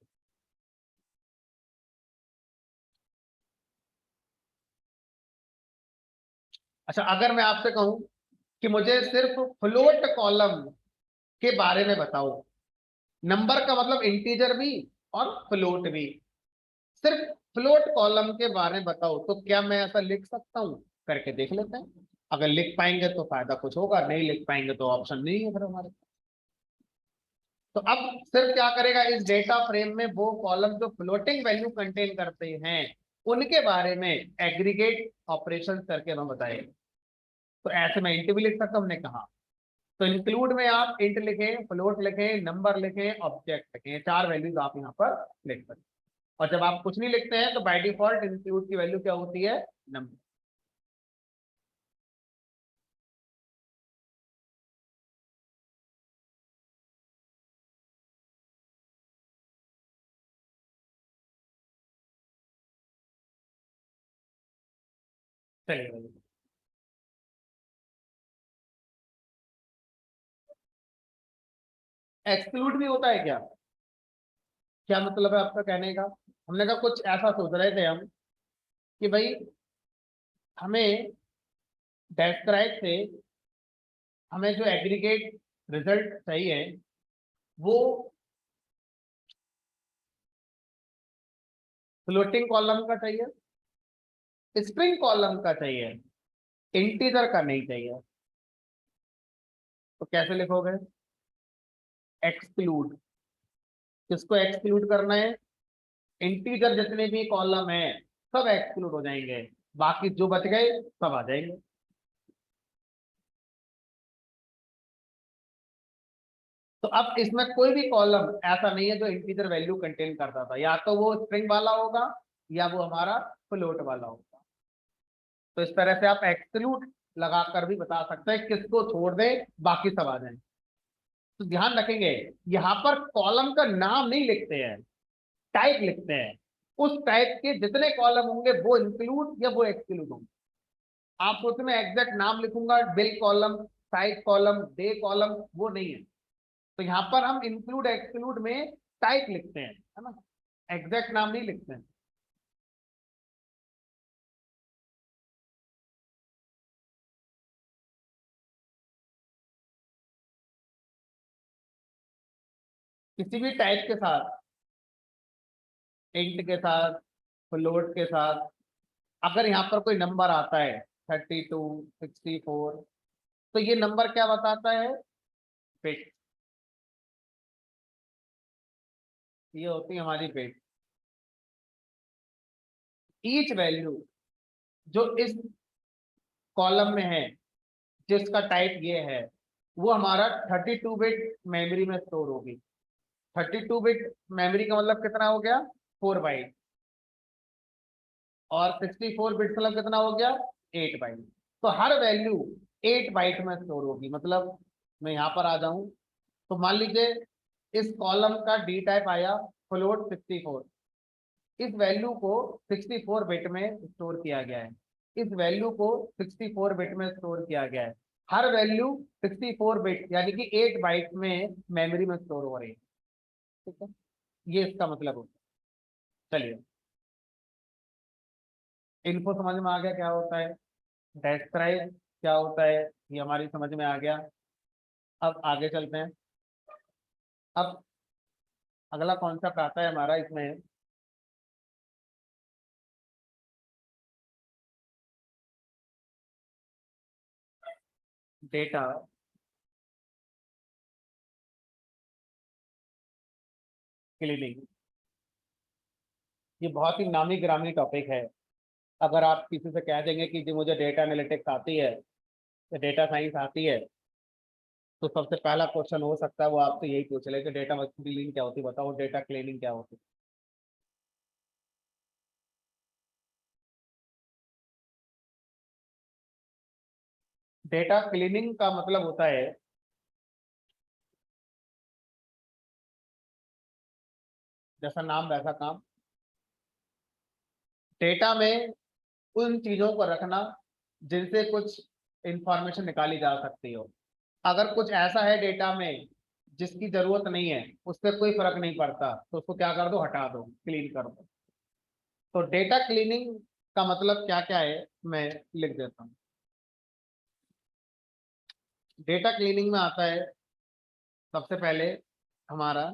अच्छा, अगर मैं आपसे कहूं कि मुझे सिर्फ फ्लोट कॉलम के बारे में बताओ, नंबर का मतलब इंटीजर भी और फ्लोट भी, सिर्फ फ्लोट कॉलम के बारे में बताओ, तो क्या मैं ऐसा लिख सकता हूं, करके देख लेते हैं। अगर लिख पाएंगे तो फायदा कुछ होगा, नहीं लिख पाएंगे तो ऑप्शन नहीं है फिर हमारे पास। तो अब सिर्फ क्या करेगा, इस डेटा फ्रेम में वो कॉलम जो फ्लोटिंग वैल्यू कंटेन करते हैं उनके बारे में एग्रीगेट ऑपरेशन करके हमें बताएगा। तो ऐसे में इंट भी लिख सकता हूं, हमने कहा। तो इंक्लूड में आप इंट लिखें, फ्लोट लिखें, नंबर लिखें, ऑब्जेक्ट लिखें, चार वैल्यूज आप यहाँ पर लिख सकते हैं। और जब आप कुछ नहीं लिखते हैं तो बाय डिफॉल्ट इंक्लूड की वैल्यू क्या होती है, नंबर। चलिए, एक्सक्लूड भी होता है क्या, क्या मतलब है आपका कहने का। हमने कहा कुछ ऐसा सोच रहे थे हम कि भाई हमें डेस्क्राइब से हमें जो एग्रीगेट रिजल्ट चाहिए वो फ्लोटिंग कॉलम का चाहिए, स्प्रिंग कॉलम का चाहिए, इंटीजर का नहीं चाहिए। तो कैसे लिखोगे, एक्सक्लूड। किसको एक्सक्लूड करना है, इंटीजर जितने भी कॉलम है सब एक्सक्लूड हो जाएंगे, बाकी जो बच गए सब आ जाएंगे। तो अब इसमें कोई भी कॉलम ऐसा नहीं है जो इंटीजर वैल्यू कंटेन करता था, या तो वो स्ट्रिंग वाला होगा या वो हमारा फ्लोट वाला होगा। तो इस तरह से आप एक्सक्लूड लगाकर भी बता सकते हैं किसको छोड़ दें, बाकी सब आ जाए। तो ध्यान रखेंगे, यहाँ पर कॉलम का नाम नहीं लिखते हैं, टाइप लिखते हैं। उस टाइप के जितने कॉलम होंगे वो इंक्लूड या वो एक्सक्लूड होंगे। आप सोचते मैं एग्जैक्ट नाम लिखूंगा, bill column, side column, day column, वो नहीं है। तो यहाँ पर हम इंक्लूड एक्सक्लूड में टाइप लिखते हैं, है ना, एग्जैक्ट नाम नहीं लिखते हैं। किसी भी टाइप के साथ, इंट के साथ, फ्लोट के साथ, अगर यहाँ पर कोई नंबर आता है 32, 64, तो ये नंबर क्या बताता है, बिट। ये होती है हमारी बिट। ईच वैल्यू जो इस कॉलम में है, जिसका टाइप ये है, वो हमारा 32 बिट मेमोरी में स्टोर होगी। 32 बिट मेमोरी का मतलब कितना हो गया, 4 बाइट। और 64 बिट मतलब कितना हो गया, 8 बाइट। तो हर वैल्यू 8 बाइट में स्टोर होगी। मतलब मैं यहाँ पर आ जाऊं तो मान लीजिए इस कॉलम का डी टाइप आया फ्लोट 64, इस वैल्यू को 64 बिट में स्टोर किया गया है, इस वैल्यू को 64 बिट में स्टोर किया गया है। हर वैल्यू 64 बिट यानी कि 8 बाइट में मेमोरी में स्टोर हो रही है। ठीक है, ये इसका मतलब होता है। चलिए, इनको समझ में आ गया क्या होता है, डेस्क्राइब क्या होता है, ये हमारी समझ में आ गया। अब आगे चलते हैं। अब अगला कॉन्सेप्ट आता है हमारा इसमें, डेटा क्लीनिंग। ये बहुत ही नामी गिरामी टॉपिक है। अगर आप किसी से कह देंगे कि जी मुझे डेटा एनालिटिक्स आती है या डेटा साइंस आती है, तो सबसे पहला क्वेश्चन हो सकता है वो आपसे यही पूछ ले कि डेटा क्लीनिंग क्या होती है, बताओ डेटा क्लीनिंग क्या होती है। डेटा क्लीनिंग का मतलब होता है, जैसा नाम वैसा काम, डेटा में उन चीजों को रखना जिनसे कुछ इंफॉर्मेशन निकाली जा सकती हो। अगर कुछ ऐसा है डेटा में जिसकी जरूरत नहीं है, उससे कोई फर्क नहीं पड़ता, तो उसको क्या कर दो, हटा दो, क्लीन कर दो। तो डेटा क्लीनिंग का मतलब क्या क्या है, मैं लिख देता हूँ। डेटा क्लीनिंग में आता है सबसे पहले हमारा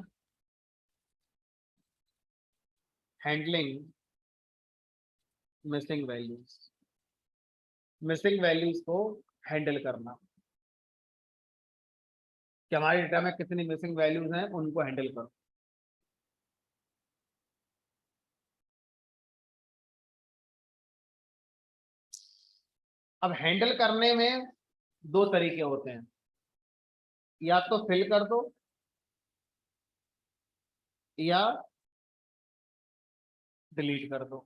handling missing values, missing values को हैंडल करना, कि हमारे डेटा में कितनी मिसिंग वैल्यूज हैं उनको हैंडल करो। अब हैंडल करने में दो तरीके होते हैं, या तो फिल कर दो या डिलीट कर दो,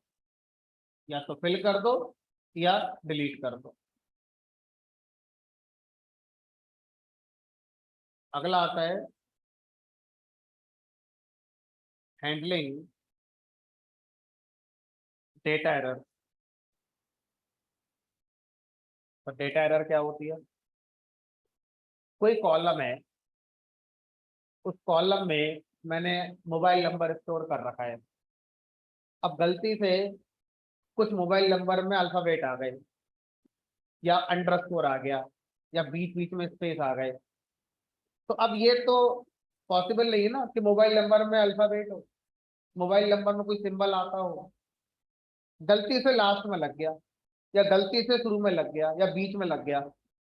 या तो फिल कर दो या डिलीट कर दो। अगला आता है हैंडलिंग डेटा एरर। तो डेटा एरर क्या होती है, कोई कॉलम है, उस कॉलम में मैंने मोबाइल नंबर स्टोर कर रखा है। अब गलती से कुछ मोबाइल नंबर में अल्फाबेट आ गए, या अंडरस्कोर आ गया, या बीच बीच में स्पेस आ गए। तो अब ये तो पॉसिबल नहीं है ना कि मोबाइल नंबर में अल्फाबेट हो, मोबाइल नंबर में कोई सिंबल आता हो, गलती से लास्ट में लग गया, या गलती से शुरू में लग गया, या बीच में लग गया।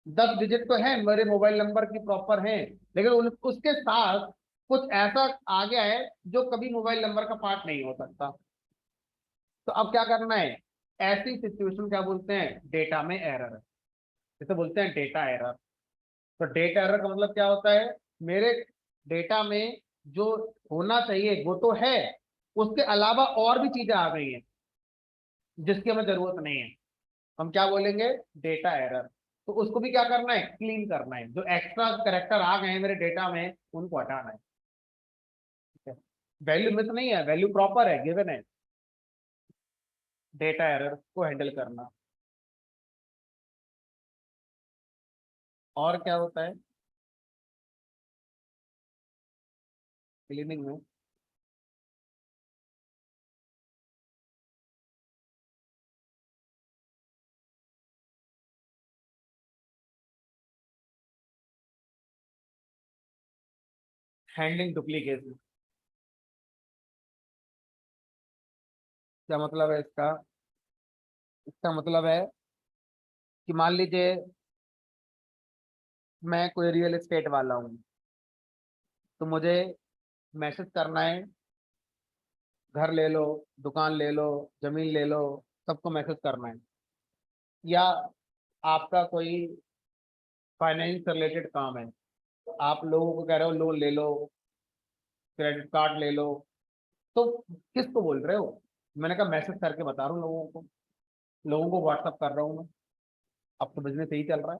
10 डिजिट तो है मेरे मोबाइल नंबर की प्रॉपर है, लेकिन उसके साथ कुछ ऐसा आ गया है जो कभी मोबाइल नंबर का पार्ट नहीं हो सकता। तो अब क्या करना है, ऐसी सिचुएशन क्या बोलते हैं, डेटा में एरर, जिसे बोलते हैं डेटा एरर। तो डेटा एरर का मतलब क्या होता है, मेरे डेटा में जो होना चाहिए वो तो है, उसके अलावा और भी चीजें आ गई हैं जिसकी हमें जरूरत नहीं है, हम क्या बोलेंगे, डेटा एरर। तो उसको भी क्या करना है, क्लीन करना है, जो एक्स्ट्रा करेक्टर आ गए हैं मेरे डेटा में उनको हटाना है। ठीक है, वैल्यू मिस नहीं है, वैल्यू प्रॉपर है, गिवन है। डेटा एरर को हैंडल करना। और क्या होता है क्लीनिंग में, हैंडलिंग डुप्लीकेशन। क्या मतलब है इसका, इसका मतलब है कि मान लीजिए मैं कोई रियल एस्टेट वाला हूँ, तो मुझे मैसेज करना है, घर ले लो, दुकान ले लो, जमीन ले लो, सबको मैसेज करना है। या आपका कोई फाइनेंस से रिलेटेड काम है, तो आप लोगों को कह रहे हो लोन ले लो, क्रेडिट कार्ड ले लो, तो किसको बोल रहे हो, मैंने कहा मैसेज करके बता रहा हूँ लोगों को, लोगों को व्हाट्सअप कर रहा हूँ मैं। अब तो बिजनेस यही चल रहा है,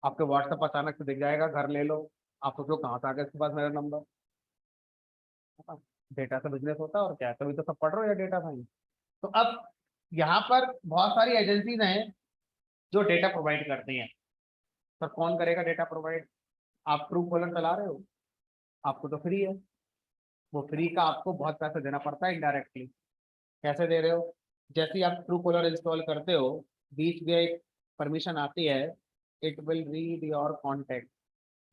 आपके व्हाट्सएप अचानक से दिख जाएगा घर ले लो, आप सोचो कहाँ से आ गया इसके पास मेरा नंबर। डेटा से बिजनेस होता है और क्या है, तभी तो सब पढ़ रहे हो या डेटा साइंस। तो अब यहाँ पर बहुत सारी एजेंसीज हैं जो डेटा प्रोवाइड करती हैं, पर कौन करेगा डेटा प्रोवाइड, आप ट्रू कॉलर चला रहे हो, आपको तो फ्री है, वो फ्री का आपको बहुत पैसा देना पड़ता है इनडायरेक्टली। कैसे दे रहे हो, जैसे ही आप ट्रू कॉलर इंस्टॉल करते हो, बीच में एक परमिशन आती है, it will read your contact,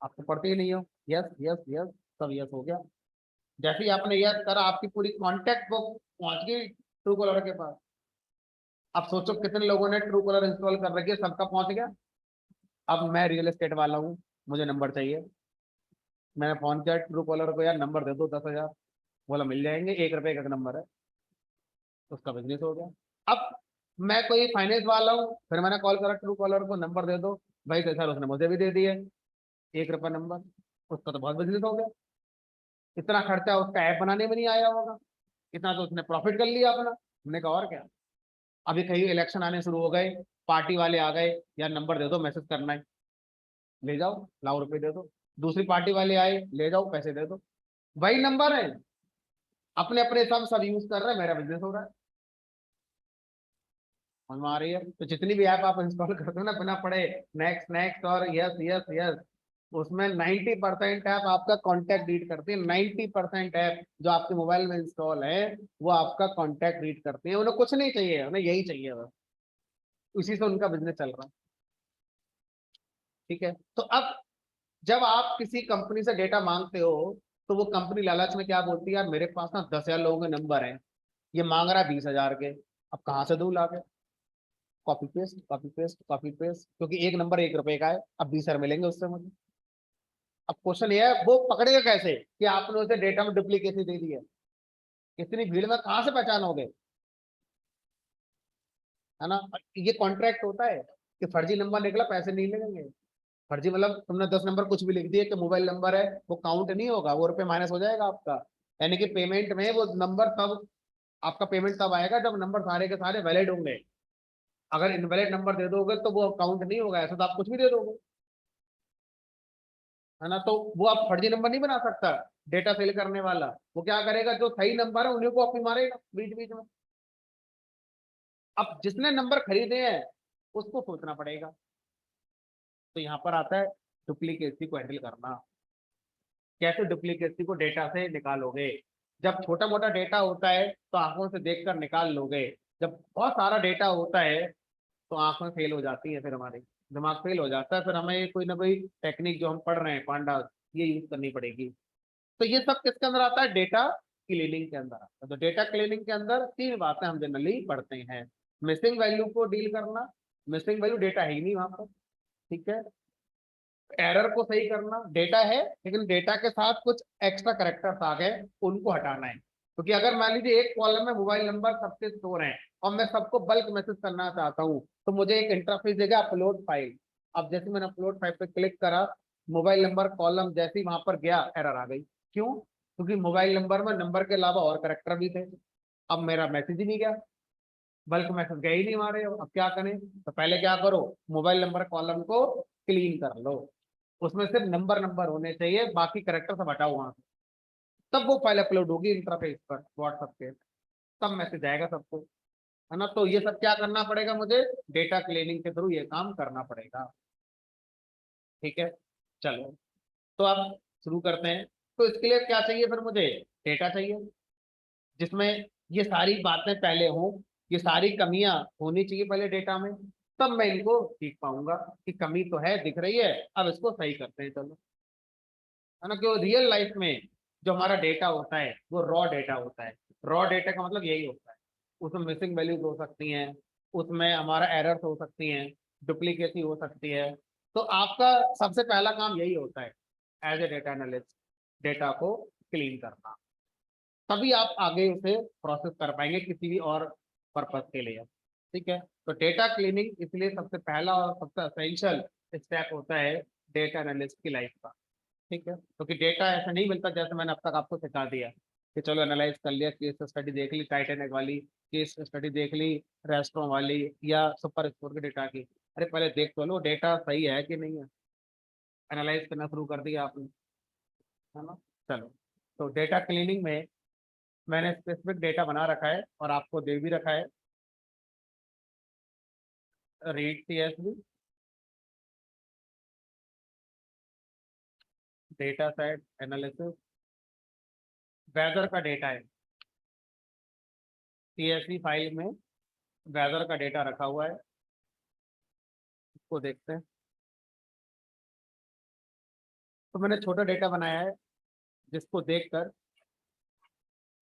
आप तो पढ़ते ही नहीं हो, यस यस यस, सब यस हो गया। जैसे ही आपने यस करा, आपकी पूरी कॉन्टेक्ट बुक पहुंच गई ट्रू कॉलर के पास। अब सोचो कितने लोगों ने ट्रू कॉलर इंस्टॉल कर रखी है, सबका पहुंच गया। अब मैं रियल एस्टेट वाला हूँ, मुझे नंबर चाहिए, मैंने फोन किया ट्रू कॉलर को, यार नंबर दे दो 10,000, बोला मिल जाएंगे, 1 रुपए का नंबर है, उसका बिजनेस हो गया। अब मैं कोई फाइनेंस वाला हूँ, फिर मैंने कॉल करा ट्रू कॉलर को, नंबर दे दो भाई, तो सर उसने मुझे भी दे दिए 1 रुपया नंबर, उसका तो बहुत बिजनेस हो गया। इतना खर्चा उसका ऐप बनाने में नहीं आया होगा, इतना तो उसने प्रॉफिट कर लिया अपना। हमने कहा और क्या। अभी कहीं इलेक्शन आने शुरू हो गए, पार्टी वाले आ गए, यार नंबर दे दो मैसेज करना है, ले जाओ लाओ रुपए दे दो। दूसरी पार्टी वाले आए, ले जाओ पैसे दे दो, वही नंबर है, अपने अपने सब यूज कर रहे हैं, मेरा बिजनेस हो रहा है। समझ में आ रही है? तो जितनी भी ऐप आप इंस्टॉल करते हो ना बिना पढ़े, नेक्स्ट नेक्स्ट और यस यस यस, उसमें 90% ऐप आपका कॉन्टैक्ट रीड करती है। 90% ऐप जो आपके मोबाइल में इंस्टॉल है वो आपका कॉन्टैक्ट रीड करती है। उन्हें कुछ नहीं चाहिए, उन्हें यही चाहिए बस, उसी से उनका बिजनेस चल रहा है। ठीक है, तो अब जब आप किसी कंपनी से डेटा मांगते हो, तो वो कंपनी लालच में क्या बोलती है, यार मेरे पास ना 10,000 लोगों के नंबर हैं, ये मांग रहा है 20,000 के, अब कहाँ से दूं लाके। Copy paste copy paste copy paste, क्योंकि एक नंबर 1 रुपए का है, अब 20,000 मिलेंगे उससे मुझे। अब क्वेश्चन ये है वो पकड़ेगा कैसे कि आपने उसे डेटा में डुप्लीकेसी दे दी है। इतनी भीड़ में कहाँ से पहचानोगे, है ना। ये कॉन्ट्रैक्ट होता है कि फर्जी नंबर निकला पैसे नहीं लगेंगे। फर्जी मतलब तुमने 10 नंबर कुछ भी लिख दिए कि मोबाइल नंबर है, वो काउंट नहीं होगा, वो रुपये माइनस हो जाएगा आपका। यानी कि पेमेंट में वो नंबर तब, आपका पेमेंट तब आएगा जब नंबर सारे के सारे वैलिड होंगे। अगर इनवैलिड नंबर दे दोगे तो वो काउंट नहीं होगा, ऐसा तो आप कुछ भी दे दोगे, है ना। तो वो आप फर्जी नंबर नहीं बना सकता डेटा सेल करने वाला। वो क्या करेगा, जो सही नंबर है उन्हीं को अपनी मारेगा बीच बीच में। अब जिसने नंबर खरीदे हैं उसको सोचना पड़ेगा। तो यहाँ पर आता है डुप्लीकेसी को हैंडल करना। कैसे डुप्लीकेसी को डेटा से निकालोगे। जब छोटा मोटा डेटा होता है तो आंखों से देखकर निकाल लोगे, जब बहुत सारा डेटा होता है तो आंखें फेल हो जाती है, फिर हमारी दिमाग फेल हो जाता है, फिर हमें कोई ना कोई टेक्निक जो हम पढ़ रहे हैं पांडा, ये यूज करनी पड़ेगी। तो ये सब किसके अंदर आता है, डेटा क्लीनिंग के अंदर आता है। तो डेटा क्लीनिंग के अंदर 3 बातें हम जनरली पढ़ते हैं। मिसिंग वैल्यू को डील करना, मिसिंग वैल्यू डेटा है ही नहीं वहां पर, ठीक है। एरर को सही करना, डेटा है लेकिन डेटा के साथ कुछ एक्स्ट्रा करेक्टर्स आ गए, उनको हटाना है। क्योंकि अगर मान लीजिए एक कॉलम में मोबाइल नंबर सबके स्टोर हैं और मैं सबको बल्क मैसेज करना चाहता हूँ, तो मुझे एक इंटरफेस देगा अपलोड फाइल। अब जैसे मैंने अपलोड फाइल पे क्लिक करा, मोबाइल नंबर कॉलम जैसे ही वहां पर गया एरर आ गई। क्यों? क्योंकि मोबाइल नंबर में नंबर के अलावा और करेक्टर भी थे। अब मेरा मैसेज ही नहीं गया, बल्क मैसेज गए ही नहीं हमारे। अब क्या करें, तो पहले क्या करो, मोबाइल नंबर कॉलम को क्लीन कर लो, उसमें सिर्फ नंबर नंबर होने चाहिए, बाकी करेक्टर सब हटाओ वहां से। तब वो फाइल अपलोड होगी इंटरफेस पर व्हाट्सएप पे, तब मैसेज आएगा सबको, है ना। तो ये सब क्या करना पड़ेगा मुझे, डेटा क्लीनिंग के थ्रू ये काम करना पड़ेगा। ठीक है, चलो तो आप शुरू करते हैं। तो इसके लिए क्या चाहिए फिर मुझे, डेटा चाहिए जिसमें ये सारी बातें पहले हों, ये सारी कमियां होनी चाहिए पहले डेटा में, तब मैं इनको सीख पाऊंगा कि कमी तो है दिख रही है, अब इसको सही करते हैं चलो, है ना। क्यों, रियल लाइफ में जो हमारा डेटा होता है वो रॉ डेटा होता है। रॉ डेटा का मतलब यही होता है, उसमें मिसिंग वैल्यूज हो सकती हैं, उसमें हमारा एरर्स हो सकती हैं, डुप्लीकेसी हो सकती है। तो आपका सबसे पहला काम यही होता है as a data analyst, data को क्लीन करना। तभी आप आगे उसे प्रोसेस कर पाएंगे किसी भी और पर्पज के लिए। ठीक है, तो डेटा क्लीनिंग इसलिए सबसे पहला और सबसे असेंशियल स्टेप होता है डेटा एनालिस्ट की लाइफ का। ठीक है, क्योंकि डेटा ऐसा नहीं मिलता जैसे मैंने अब तक आपको सिखा दिया कि चलो एनालाइज कर लिया, केस स्टडी देख ली टाइटैनिक वाली, केस स्टडी देख ली रेस्टोरेंट वाली या सुपर स्टोर के डेटा की। अरे पहले देख तो लो डेटा सही है कि नहीं है, एनालाइज करना शुरू कर दिया आपने, है ना। चलो, तो डेटा क्लीनिंग में मैंने स्पेसिफिक डेटा बना रखा है और आपको दे भी रखा है, read CSV, data set analysis, weather का डेटा है, सीएसवी फाइल में वेदर का डेटा रखा हुआ है, इसको देखते हैं। तो मैंने छोटा डेटा बनाया है जिसको देखकर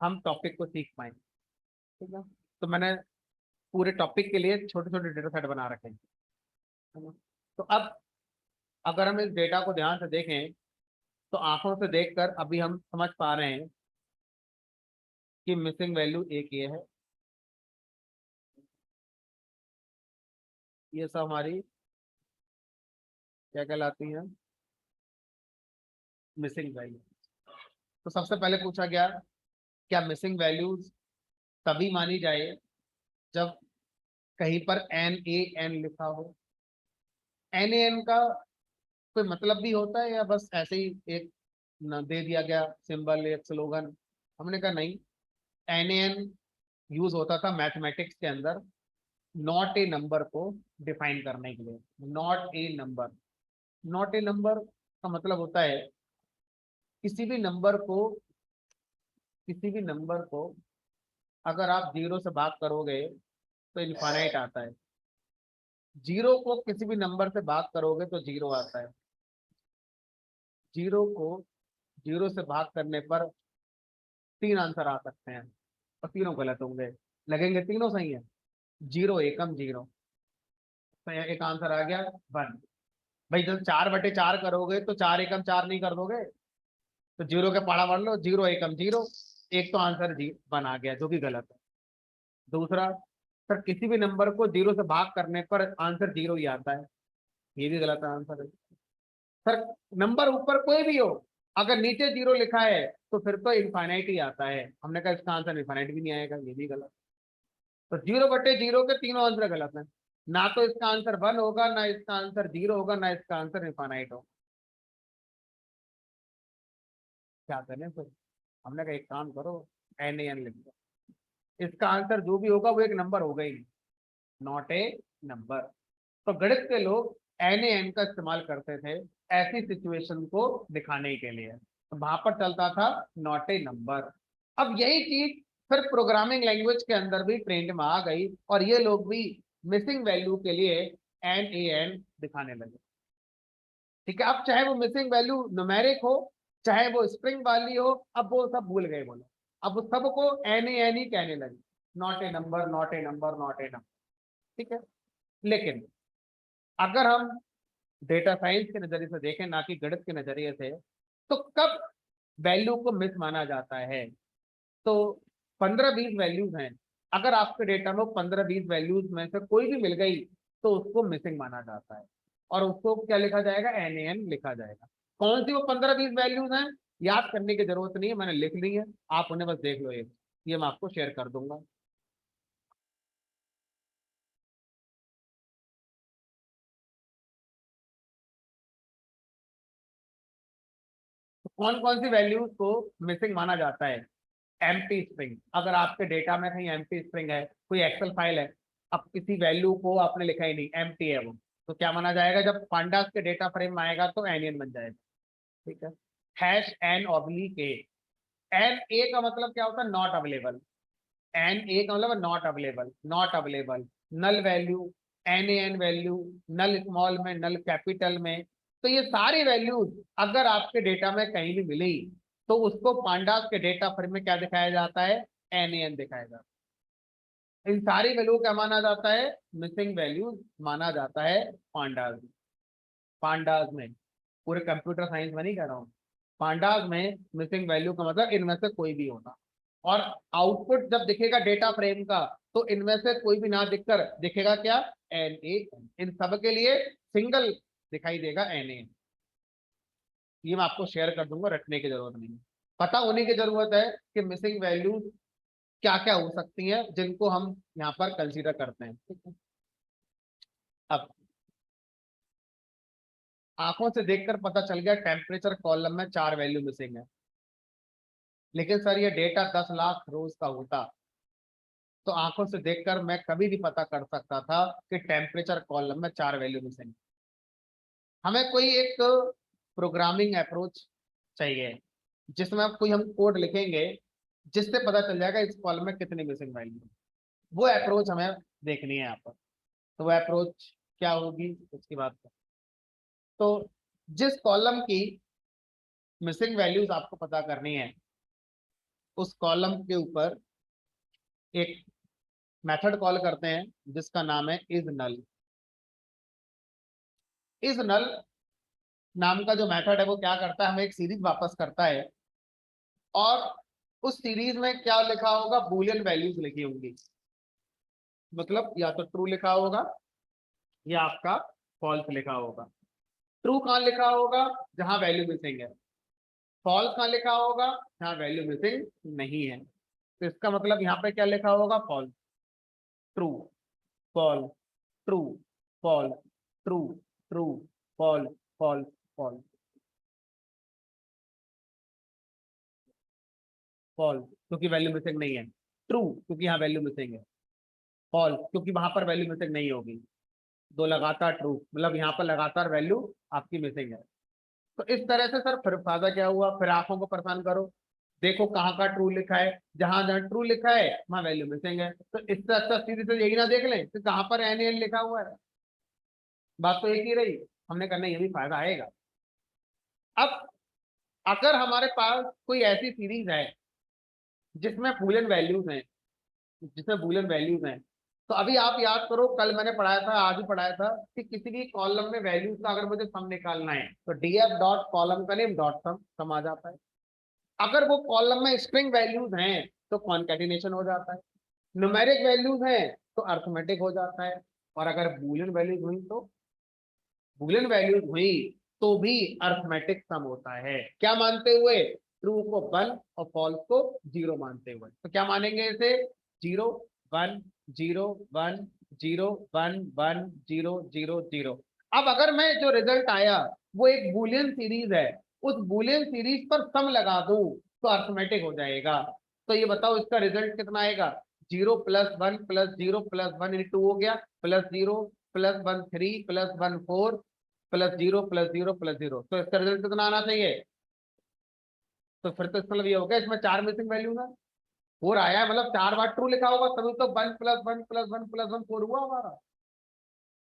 हम टॉपिक को सीख पाएंगे। ठीक है, तो मैंने पूरे टॉपिक के लिए छोटे छोटे डेटा सेट बना रखे हैं, है ना। तो अब अगर हम इस डेटा को ध्यान से देखें तो आंखों से देखकर अभी हम समझ पा रहे हैं कि मिसिंग वैल्यू एक ये है, ये सब हमारी क्या कहलाती है, मिसिंग वैल्यू। तो सबसे पहले पूछा गया क्या मिसिंग वैल्यूज तभी मानी जाए जब कहीं पर NaN लिखा हो। NaN का कोई मतलब भी होता है या बस ऐसे ही एक दे दिया गया सिंबल, एक स्लोगन। हमने कहा नहीं, NaN यूज होता था मैथमेटिक्स के अंदर नॉट ए नंबर को डिफाइन करने के लिए। Not a number, not a number का मतलब होता है किसी भी नंबर को, किसी भी नंबर को अगर आप जीरो से भाग करोगे तो इनफाइनाइट आता है। जीरो को किसी भी नंबर से भाग करोगे तो जीरो आता है। जीरो को जीरो से भाग करने पर तीन आंसर आ सकते हैं और तीनों गलत होंगे, लगेंगे तीनों सही है। जीरो एकम जीरो, तो एक आंसर आ गया वन। भाई जब 4/4 करोगे तो 4 एकम 4 नहीं कर दोगे, तो जीरो के पढ़ा पढ़ लो, जीरो एकम जीरो, एक तो आंसर जी वन आ गया जो कि गलत है। दूसरा, सर किसी भी नंबर को जीरो से भाग करने पर आंसर जीरो ही आता है, ये भी गलत आंसर है। सर नंबर ऊपर कोई भी हो, अगर नीचे जीरो लिखा है तो फिर तो इनफाइनाइट ही आता है। हमने कहा इसका आंसर इनफाइनाइट भी नहीं आएगा, ये भी गलत। तो 0/0 के तीनों आंसर गलत हैं। ना तो इसका आंसर वन होगा, ना इसका आंसर जीरो होगा, ना इसका आंसर इनफाइनाइट होगा। क्या करें फिर? हमने कहा एक काम करो, NaN लिख दो, इसका आंसर जो भी होगा वो एक नंबर होगा ही, नॉट ए नंबर। तो गणित के लोग NaN का इस्तेमाल करते थे ऐसी सिचुएशन को दिखाने के लिए, तो वहां पर चलता था नॉट ए नंबर। अब यही चीज फिर प्रोग्रामिंग लैंग्वेज के अंदर भी ट्रेंड में आ गई और ये लोग भी मिसिंग वैल्यू के लिए NaN दिखाने लगे। ठीक है, अब चाहे वो मिसिंग वैल्यू न्यूमेरिक हो, चाहे वो स्ट्रिंग वाली हो, अब वो सब भूल गए बोलो। अब वो सबको NaN ही कहने लगे, not a number, not a number, not a number. ठीक है, लेकिन अगर हम डेटा साइंस के नजरिए से देखें, ना कि गणित के नजरिए से, तो कब वैल्यू को मिस माना जाता है? तो 15-20 वैल्यूज हैं, अगर आपके डेटा में 15-20 वैल्यूज में से कोई भी मिल गई तो उसको मिसिंग माना जाता है और उसको क्या लिखा जाएगा? NaN लिखा जाएगा। कौन सी वो 15-20 वैल्यूज हैं, याद करने की जरूरत नहीं है, मैंने लिख ली है, आप उन्हें बस देख लो। ये मैं आपको शेयर कर दूंगा। तो कौन कौन सी वैल्यूज को मिसिंग माना जाता है? एम्प्टी स्ट्रिंग, अगर आपके डेटा में कहीं एम्प्टी स्ट्रिंग है, कोई एक्सेल फाइल है, अब किसी वैल्यू को आपने लिखा ही नहीं, एम्प्टी है वो, तो क्या माना जाएगा? जब पांडास के डेटा फ्रेम में आएगा तो NaN बन जाएगा। ठीक है, #N/A, NA का मतलब क्या होता है? Not available. NA का मतलब not available, not available. Null value, NaN value, null small में, नल कैपिटल में। तो ये सारी वैल्यूज अगर आपके डेटा में कहीं भी मिली तो उसको पांडास के डेटा फ्रेम में क्या दिखाया जाता है? NaN दिखाया जाता है। इन सारी वैल्यू क्या माना जाता है? मिसिंग वैल्यू माना जाता है पांडास में। पांडास में, पूरे कंप्यूटर साइंस में नहीं कह रहा हूँ, पांडास में मिसिंग वैल्यू का मतलब इनमें से कोई भी होना। और आउटपुट जब दिखेगा डेटा फ्रेम का तो इनमें से कोई भी ना दिखकर दिखेगा क्या? NaN। इन सब के लिए सिंगल दिखाई देगा NaN। ये मैं आपको शेयर कर दूंगा, रटने की जरूरत नहीं है, पता होने की जरूरत है कि मिसिंग वैल्यू क्या क्या हो सकती हैं जिनको हम यहाँ पर कंसीडर करते हैं। ठीक है, अब आंखों से देखकर पता चल गया टेम्परेचर कॉलम में 4 वैल्यू मिसिंग है, लेकिन सर ये डेटा 10 लाख रोज का होता तो आंखों से देखकर मैं कभी भी पता कर सकता था कि टेम्परेचर कॉलम में 4 वैल्यू मिसिंग। हमें कोई एक प्रोग्रामिंग अप्रोच चाहिए जिसमें आप कोई हम कोड लिखेंगे जिससे पता चल जाएगा इस कॉलम में कितनी मिसिंग वैल्यू। वो अप्रोच हमें देखनी है यहाँ पर। तो वो अप्रोच क्या होगी उसकी बात करें, तो जिस कॉलम की मिसिंग वैल्यूज आपको पता करनी है उस कॉलम के ऊपर एक मेथड कॉल करते हैं जिसका नाम है इज नल। इज नल नाम का जो मेथड है वो क्या करता है? हमें एक सीरीज वापस करता है और उस सीरीज में क्या लिखा होगा? बूलियन वैल्यूज लिखी होंगी। मतलब या तो ट्रू लिखा होगा ये आपका फॉल्स लिखा होगा। ट्रू कहाँ लिखा होगा? जहां वैल्यू मिसिंग है। फॉल्स कहाँ लिखा होगा? जहां वैल्यू मिसिंग नहीं है। तो इसका मतलब यहाँ पे क्या लिखा होगा? False, true, false, true, false, true, true, false, false, false, false क्योंकि वैल्यू मिसिंग नहीं है। ट्रू क्योंकि यहाँ वैल्यू मिसिंग है। फॉल्स क्योंकि वहां पर वैल्यू मिसिंग नहीं होगी। दो लगातार ट्रू, मतलब यहाँ पर लगातार वैल्यू आपकी मिसिंग है। तो इस तरह से सर फिर फायदा क्या हुआ? फिर आंखों को परेशान करो, देखो कहाँ का ट्रू लिखा है। जहां जहां ट्रू लिखा है वहां वैल्यू मिसिंग है। तो इससे अच्छा सीधे से यही ना देख लें कि कहाँ पर एन एन लिखा हुआ है। बात तो एक ही रही। हमने करना ये भी फायदा आएगा। अब अगर हमारे पास कोई ऐसी सीरीज है जिसमें बूलियन वैल्यूज हैं, जिसमें बूलियन वैल्यूज हैं, तो अभी आप याद करो, कल मैंने पढ़ाया था, आज भी पढ़ाया था कि किसी भी कॉलम में वैल्यूज का अगर मुझे सम निकालना है तो डीएफ डॉट कॉलम का नेम डॉट सम सम आ जाता है। अगर वो कॉलम में स्ट्रिंग वैल्यूज हैं तो कॉन्कैटिनेशन हो जाता है। न्यूमेरिक वैल्यूज हैं तो अर्थमेटिक हो जाता है। और अगर बूलियन वैल्यूज हुई तो, बूलियन वैल्यूज हुई तो भी अर्थमेटिक सम होता है। क्या मानते हुए? ट्रू को 1 और फॉल्स को 0 मानते हुए। तो क्या मानेंगे इसे? 0 1 0 1 0 1 1 0 0 0। अब अगर मैं जो रिजल्ट आया वो एक बूलियन सीरीज है, उस बूलियन सीरीज पर सम लगा दूं तो अर्थमेटिक हो जाएगा। तो ये बताओ इसका रिजल्ट कितना आएगा? 0 प्लस 1 प्लस 0 प्लस 1 इंटू हो गया, plus 0 plus 1 3 plus 1 4 plus 0 plus 0 plus 0। तो इसका रिजल्ट कितना आना चाहिए? तो फिर तो इसका मतलब ये हो गया इसमें 4 मिसिंग वैल्यू ना। 4 आया है, मतलब 4 बार ट्रू लिखा होगा तभी तो 1 प्लस 1 प्लस 1 प्लस 1 4 हुआ हमारा।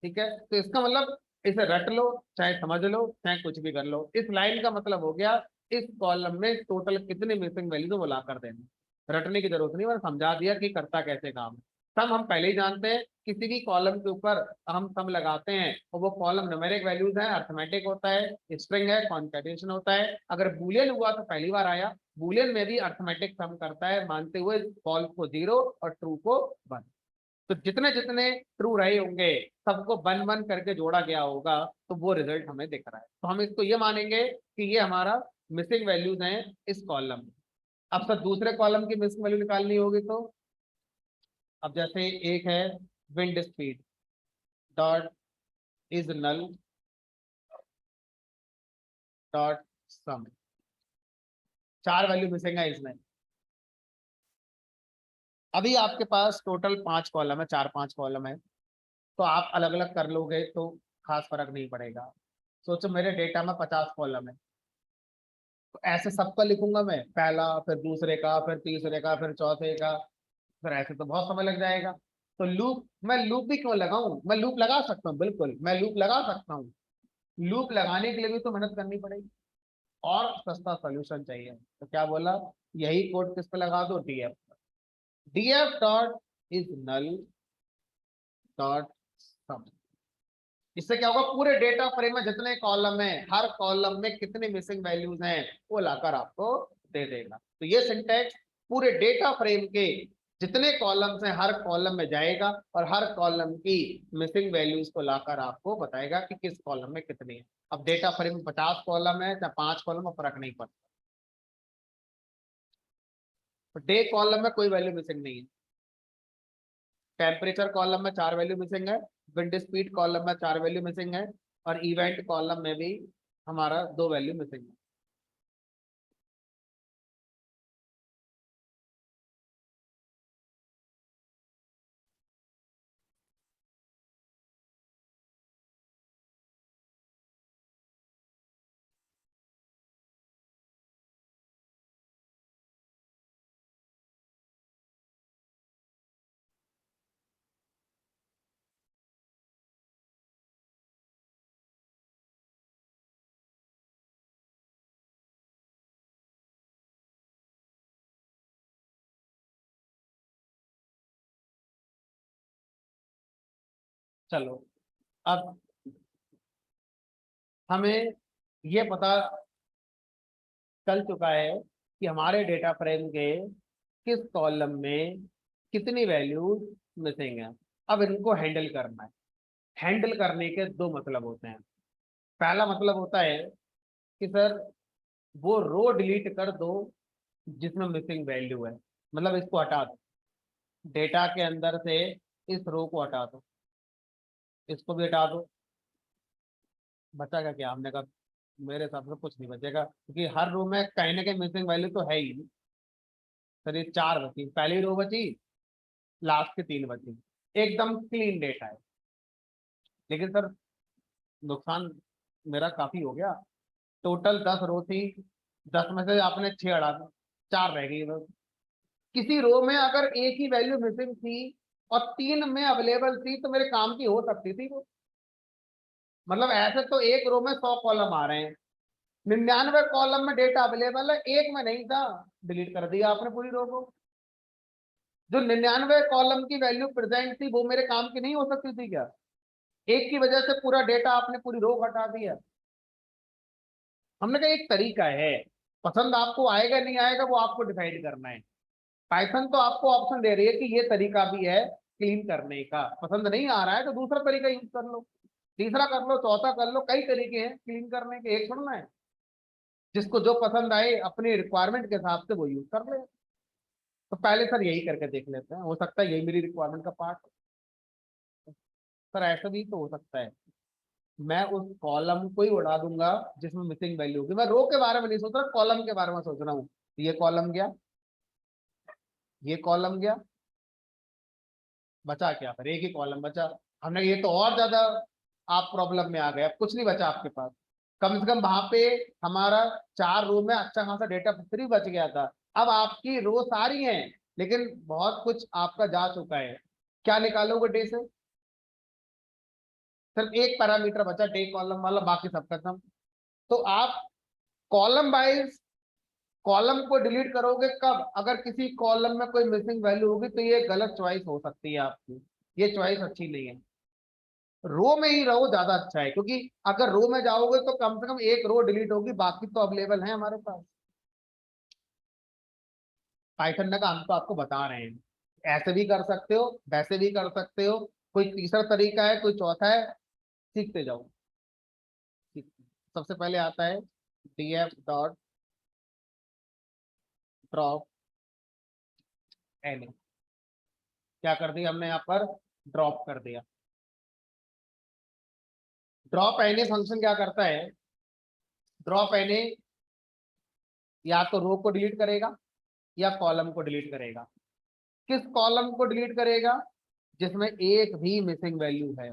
ठीक है, तो इसका मतलब इसे रट लो, चाहे समझ लो, चाहे कुछ भी कर लो। इस लाइन का मतलब हो गया इस कॉलम में टोटल कितने मिसिंग वैल्यूज वो ला कर देना। रटने की जरूरत नहीं, मैंने समझा दिया कि करता कैसे काम। सम हम पहले ही जानते हैं, किसी भी कॉलम के ऊपर हम सम लगाते हैं और वो कॉलम न्यूमेरिक वैल्यूज है, अर्थमेटिक होता है, स्ट्रिंग है, कॉन्कैटिनेशन होता है। अगर बूलियन हुआ तो पहली बार आया, बूलियन में भी अर्थमेटिक सम करता है, मानते हुए फॉल्स को 0 और ट्रू को 1। तो जितने जितने ट्रू रहे होंगे सबको 1 1 करके जोड़ा गया होगा, तो वो रिजल्ट हमें दिख रहा है। तो हम इसको ये मानेंगे कि ये हमारा मिसिंग वैल्यूज हैं इस कॉलम में। अब सर दूसरे कॉलम की मिसिंग वैल्यू निकालनी होगी तो, अब जैसे एक है wind speed dot is null dot sum, 4 value missing है इसमें। अभी आपके पास टोटल 5 कॉलम है, 4 5 कॉलम है, तो आप अलग अलग कर लोगे तो खास फर्क नहीं पड़ेगा। सोचो मेरे डेटा में 50 कॉलम है, तो ऐसे सबका लिखूंगा मैं, पहला फिर दूसरे का फिर तीसरे का फिर चौथे का, फिर ऐसे तो बहुत समय लग जाएगा। तो लूप, मैं लूप भी क्यों लगाऊं? मैं लूप लगा सकता हूँ, बिल्कुल मैं लूप लगा सकता हूँ। लूप लगाने के लिए भी तो मेहनत करनी पड़ेगी और सस्ता सॉल्यूशन चाहिए। तो क्या बोला? यही कोड किस पे लगा दो? DF. DF dot is null dot sum. इससे क्या होगा? पूरे डेटा फ्रेम में जितने कॉलम है, हर कॉलम में कितने मिसिंग वैल्यूज हैं वो लाकर आपको दे देगा। तो ये सिंटैक्स पूरे डेटा फ्रेम के जितने कॉलम्स हैं हर कॉलम में जाएगा और हर कॉलम की मिसिंग वैल्यूज को लाकर आपको बताएगा कि किस कॉलम में कितनी है। अब डेटा फ्रेम में 50 कॉलम है या 5 कॉलम में फर्क नहीं पड़ता। तो डे कॉलम में कोई वैल्यू मिसिंग नहीं है, टेम्परेचर कॉलम में 4 वैल्यू मिसिंग है, विंड स्पीड कॉलम में 4 वैल्यू मिसिंग है, और इवेंट कॉलम में भी हमारा 2 वैल्यू मिसिंग है। चलो, अब हमें ये पता चल चुका है कि हमारे डेटा फ्रेम के किस कॉलम में कितनी वैल्यूज मिसिंग है। अब इनको हैंडल करना है। हैंडल करने के दो मतलब होते हैं। पहला मतलब होता है कि सर वो रो डिलीट कर दो जिसमें मिसिंग वैल्यू है, मतलब इसको हटा दो, डेटा के अंदर से इस रो को हटा दो, इसको भी हटा दो। बचा क्या? हमने कहा मेरे हिसाब से कुछ नहीं बचेगा, क्योंकि हर रो में कहीं ना कहीं मिसिंग वैल्यू तो है ही नहीं। सर ये चार बची, पहली रो बची, लास्ट के तीन बची, एकदम क्लीन डेटा है। लेकिन सर नुकसान मेरा काफी हो गया। टोटल 10 रो थी, 10 में से आपने 6 हटा दी, 4 रह गई बस। किसी रो में अगर एक ही वैल्यू मिसिंग थी और 3 में अवेलेबल थी तो मेरे काम की हो सकती थी वो। मतलब ऐसे तो एक रो में 100 कॉलम आ रहे हैं, 99 कॉलम में डेटा अवेलेबल है, एक में नहीं था, डिलीट कर दिया आपने पूरी रो को। जो 99 कॉलम की वैल्यू प्रेजेंट थी वो मेरे काम की नहीं हो सकती थी क्या? एक की वजह से पूरा डेटा आपने पूरी रो हटा दिया। हमने कहा एक तरीका है, पसंद आपको आएगा नहीं आएगा वो आपको डिसाइड करना है। पाइथन तो आपको ऑप्शन दे रही है कि ये तरीका भी है क्लीन करने का, पसंद नहीं आ रहा है तो दूसरा तरीका यूज कर लो, तीसरा कर लो, चौथा कर लो, कई तरीके हैं क्लीन करने के, एक छोड़ना है। जिसको जो पसंद आए अपनी रिक्वायरमेंट के हिसाब से वो यूज कर ले। तो पहले सर यही करके देख लेते हैं, हो सकता है यही मेरी रिक्वायरमेंट का पार्ट। सर ऐसा भी तो हो सकता है, मैं उस कॉलम को ही उड़ा दूंगा जिसमें मिसिंग वैल्यू होगी। मैं रो के बारे में नहीं सोच रहा, कॉलम के बारे में सोच रहा हूँ। ये कॉलम गया, ये कॉलम गया, बचा क्या? फिर एक ही कॉलम बचा। हमने ये तो और ज्यादा आप प्रॉब्लम में आ गए, अब कुछ नहीं बचा आपके पास। कम से कम वहां पे हमारा 4 रो में अच्छा खासा डेटा फ्री बच गया था। अब आपकी रो सारी हैं, लेकिन बहुत कुछ आपका जा चुका है। क्या निकालोगे डे से? सिर्फ एक पैरामीटर बचा डे कॉलम वाला, बाकी सब खत्म। तो आप कॉलम वाइज कॉलम को डिलीट करोगे कब? अगर किसी कॉलम में कोई मिसिंग वैल्यू होगी तो ये गलत चॉइस हो सकती है आपकी, ये चॉइस अच्छी नहीं है। रो में ही रहो ज्यादा अच्छा है, क्योंकि अगर रो में जाओगे तो कम से कम एक रो डिलीट होगी, बाकी तो अवेलेबल है हमारे पास। पाइथन का हम तो आपको बता रहे हैं, ऐसे भी कर सकते हो, वैसे भी कर सकते हो, कोई तीसरा तरीका है, कोई चौथा है, सीखते जाओ। सबसे पहले आता है df डॉट ड्रॉप एन। क्या कर दिया हमने यहाँ पर? ड्रॉप कर दिया। ड्रॉप एन फंक्शन क्या करता है? ड्रॉप एन या तो रो को डिलीट करेगा या कॉलम को डिलीट करेगा। किस कॉलम को डिलीट करेगा? जिसमें एक भी मिसिंग वैल्यू है।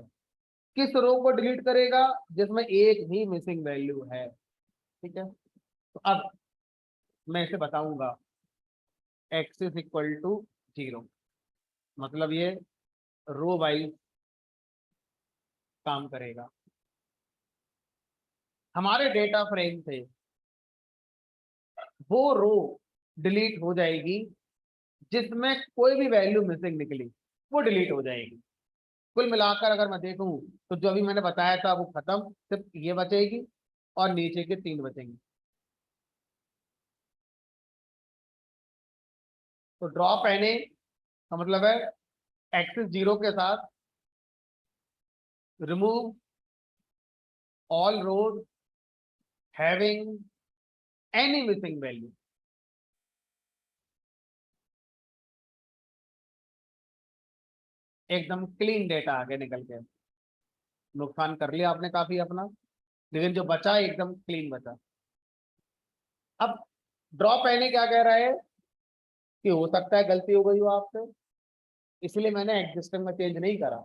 किस रो को डिलीट करेगा? जिसमें एक भी मिसिंग वैल्यू है। ठीक है, तो अब मैं इसे बताऊंगा x इज इक्वल टू 0, मतलब ये रो वाइज काम करेगा। हमारे डेटा फ्रेम से वो रो डिलीट हो जाएगी जिसमें कोई भी वैल्यू मिसिंग निकली, वो डिलीट हो जाएगी। कुल मिलाकर अगर मैं देखूं तो जो अभी मैंने बताया था वो खत्म, सिर्फ ये बचेगी और नीचे के 3 बचेंगे। तो ड्रॉप एन का मतलब है एक्सिस 0 के साथ रिमूव ऑल रोज हैविंग एनी मिसिंग वैल्यू। एकदम क्लीन डेटा आगे निकल के, नुकसान कर लिया आपने काफी अपना, लेकिन जो बचा एकदम क्लीन बचा। अब ड्रॉप एन क्या कह रहा है कि हो सकता है गलती हो गई हो आपसे, इसलिए मैंने एग्जिस्टिंग में चेंज नहीं करा।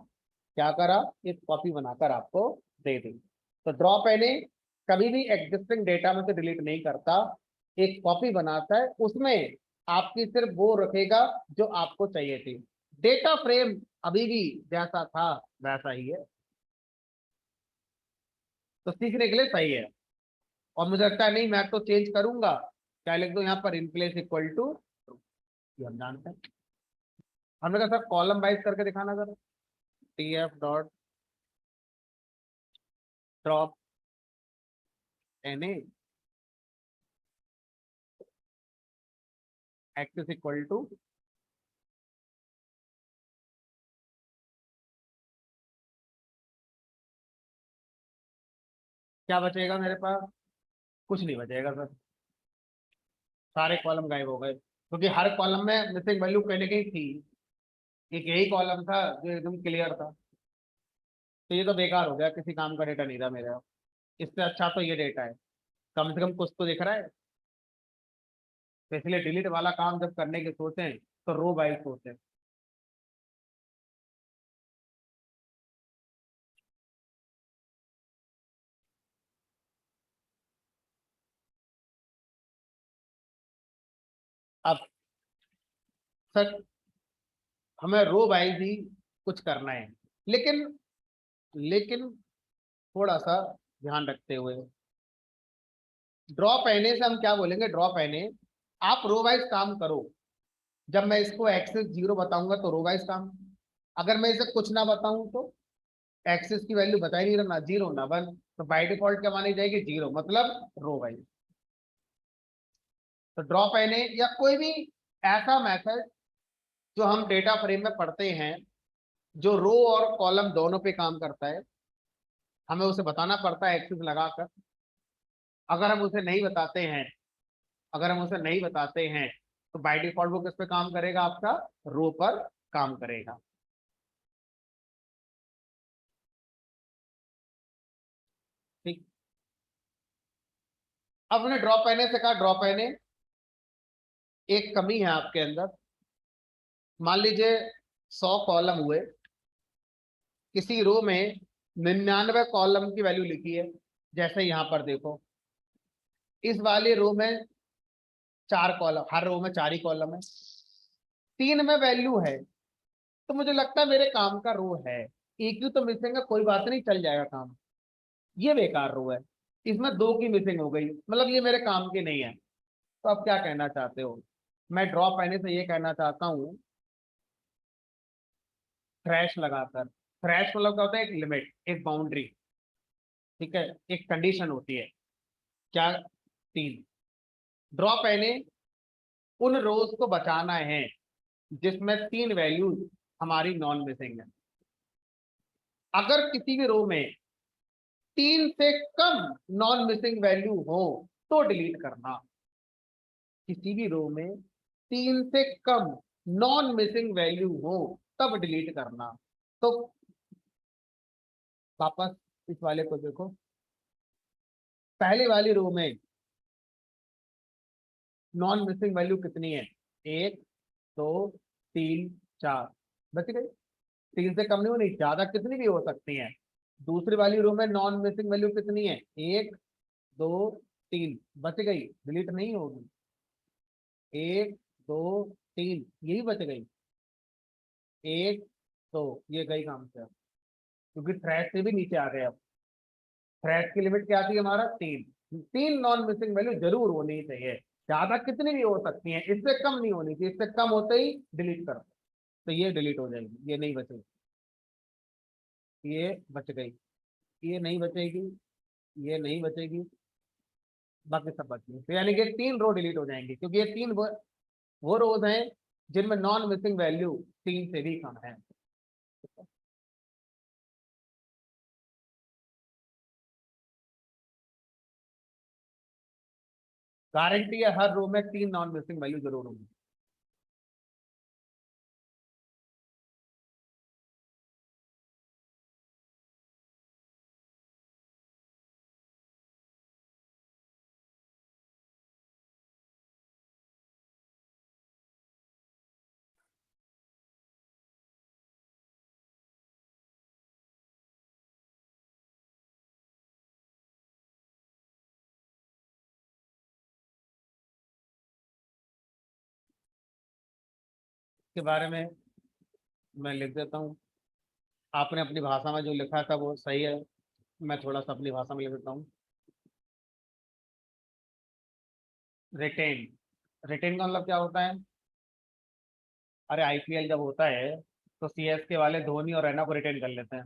क्या करा? एक कॉपी बनाकर आपको दे दी। तो ड्रॉप एन कभी भी एग्जिस्टिंग डेटा में से डिलीट नहीं करता, एक कॉपी बनाता है, उसमें आपकी सिर्फ वो रखेगा जो आपको चाहिए थी। डेटा फ्रेम अभी भी जैसा था वैसा ही है, तो सीखने के लिए सही है। और मुझे लगता है नहीं, मैं तो चेंज करूंगा। क्या लिख दो यहाँ पर? इनप्लेस इक्वल टू, ये हम जानते हैं। हमने कहा सर कॉलम वाइज करके दिखाना जरा, TF dot drop N X equal to क्या बचेगा मेरे पास? कुछ नहीं बचेगा सर, सारे कॉलम गायब हो गए, क्योंकि हर कॉलम में मिसिंग वैल्यू पहले की ही थी। एक यही कॉलम था जो एकदम क्लियर था। तो ये तो बेकार हो गया, किसी काम का डेटा नहीं था मेरा। इससे अच्छा तो ये डेटा है, कम से कम कुछ तो दिख रहा है। तो इसलिए डिलीट वाला काम जब करने की सोचें तो रो बाई सोचें। अब सर, हमें रो वाइज ही कुछ करना है, लेकिन लेकिन थोड़ा सा ध्यान रखते हुए। ड्रॉप एने से हम क्या बोलेंगे? ड्रॉप एने, आप रो वाइज काम करो। जब मैं इसको एक्सेस 0 बताऊंगा तो रो वाइज काम। अगर मैं इसे कुछ ना बताऊं तो एक्सेस की वैल्यू बता ही नहीं रहा, ना 0 ना 1, तो बाय डिफॉल्ट क्या मानी जाएगी? 0, मतलब रो वाइज। तो ड्रॉप एने या कोई भी ऐसा मेथड जो हम डेटा फ्रेम में पढ़ते हैं, जो रो और कॉलम दोनों पे काम करता है, हमें उसे बताना पड़ता है एक्सेस लगाकर। अगर हम उसे नहीं बताते हैं, अगर हम उसे नहीं बताते हैं तो बाय डिफॉल्ट वो किस पे काम करेगा? आपका रो पर काम करेगा। ठीक। अब हमने ड्रॉप एने से कहा, ड्रॉप एने एक कमी है आपके अंदर। मान लीजिए 100 कॉलम हुए, किसी रो में 99 कॉलम की वैल्यू लिखी है। जैसे यहां पर देखो, इस वाले रो में 4 कॉलम, हर रो में 4 ही कॉलम है, 3 में वैल्यू है। तो मुझे लगता है मेरे काम का रो है। एक ही तो मिसिंग है, कोई बात नहीं, चल जाएगा काम। ये बेकार रो है, इसमें 2 की मिसिंग हो गई, मतलब ये मेरे काम की नहीं है। तो आप क्या कहना चाहते हो? मैं ड्रॉप आने से ये कहना चाहता हूँ, थ्रेश लगाकर। थ्रेश मतलब क्या होता है? एक लिमिट, एक बाउंड्री। ठीक है, एक कंडीशन होती है। क्या? 3। ड्रॉप एने उन रोज को बचाना है जिसमें 3 वैल्यूज हमारी नॉन मिसिंग है। अगर किसी भी रो में 3 से कम नॉन मिसिंग वैल्यू हो तो डिलीट करना। किसी भी रो में 3 से कम नॉन मिसिंग वैल्यू हो तब डिलीट करना। तो वापस इस वाले को देखो, पहले वाली रो में नॉन मिसिंग वैल्यू कितनी है? 1, 2, 3, 4, बच गई। 3 से कम नहीं होनी, ज्यादा कितनी भी हो सकती है। दूसरी वाली रो में नॉन मिसिंग वैल्यू कितनी है? 1, 2, 3, बच गई, डिलीट नहीं होगी। 1, 2, 3, यही बच गई। 1, 2, ये गई काम से अब, क्योंकि थ्रेड से भी नीचे आ गए अब। थ्रेड की लिमिट क्या थी हमारा? 3। 3 नॉन मिसिंग वैल्यू जरूर होनी चाहिए, ज्यादा कितनी भी हो सकती है, इससे कम नहीं होनी चाहिए। इससे कम होते ही डिलीट करो। तो ये डिलीट हो जाएगी, ये नहीं बचेगी। ये बच गई, ये नहीं बचेगी, ये नहीं बचेगी, बाकी सब बच गई। तो यानी कि 3 रो डिलीट हो जाएंगी, क्योंकि ये 3 वो रोज हैं जिनमें नॉन मिसिंग वैल्यू 3 से भी कम है। गारंटी है हर रो में 3 नॉन मिसिंग वैल्यू जरूर होंगी। इसके बारे में मैं लिख देता हूँ। आपने अपनी भाषा में जो लिखा था वो सही है, मैं थोड़ा सा अपनी भाषा में लिख देता हूँ। रिटेन, रिटेन का मतलब क्या होता है? अरे आईपीएल जब होता है तो सीएसके वाले धोनी और रैना को रिटेन कर लेते हैं,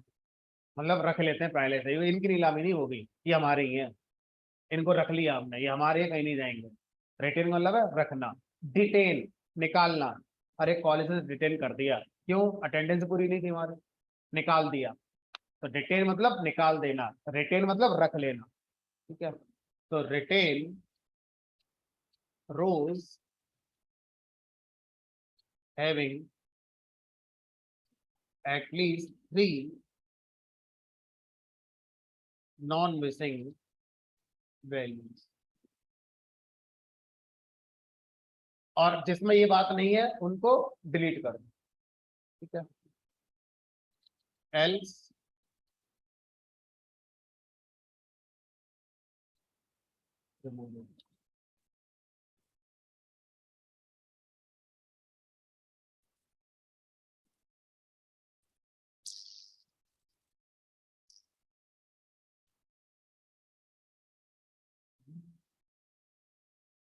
मतलब रख लेते हैं पहले से, ये इनकी नीलामी नहीं होगी, ये हमारे ही है। इनको रख लिया हमने, ये हमारे, कहीं नहीं जाएंगे। रिटेन का मतलब है रखना। डिटेन, निकालना। अरे कॉलेज से डिटेन कर दिया, क्यों? अटेंडेंस पूरी नहीं थी हमारी, निकाल दिया। तो डिटेन मतलब निकाल देना, रिटेन मतलब रख लेना। ठीक है, तो retain rows having at least 3 non missing values, और जिसमें ये बात नहीं है उनको डिलीट कर दो। ठीक है, एल्स रिमूव।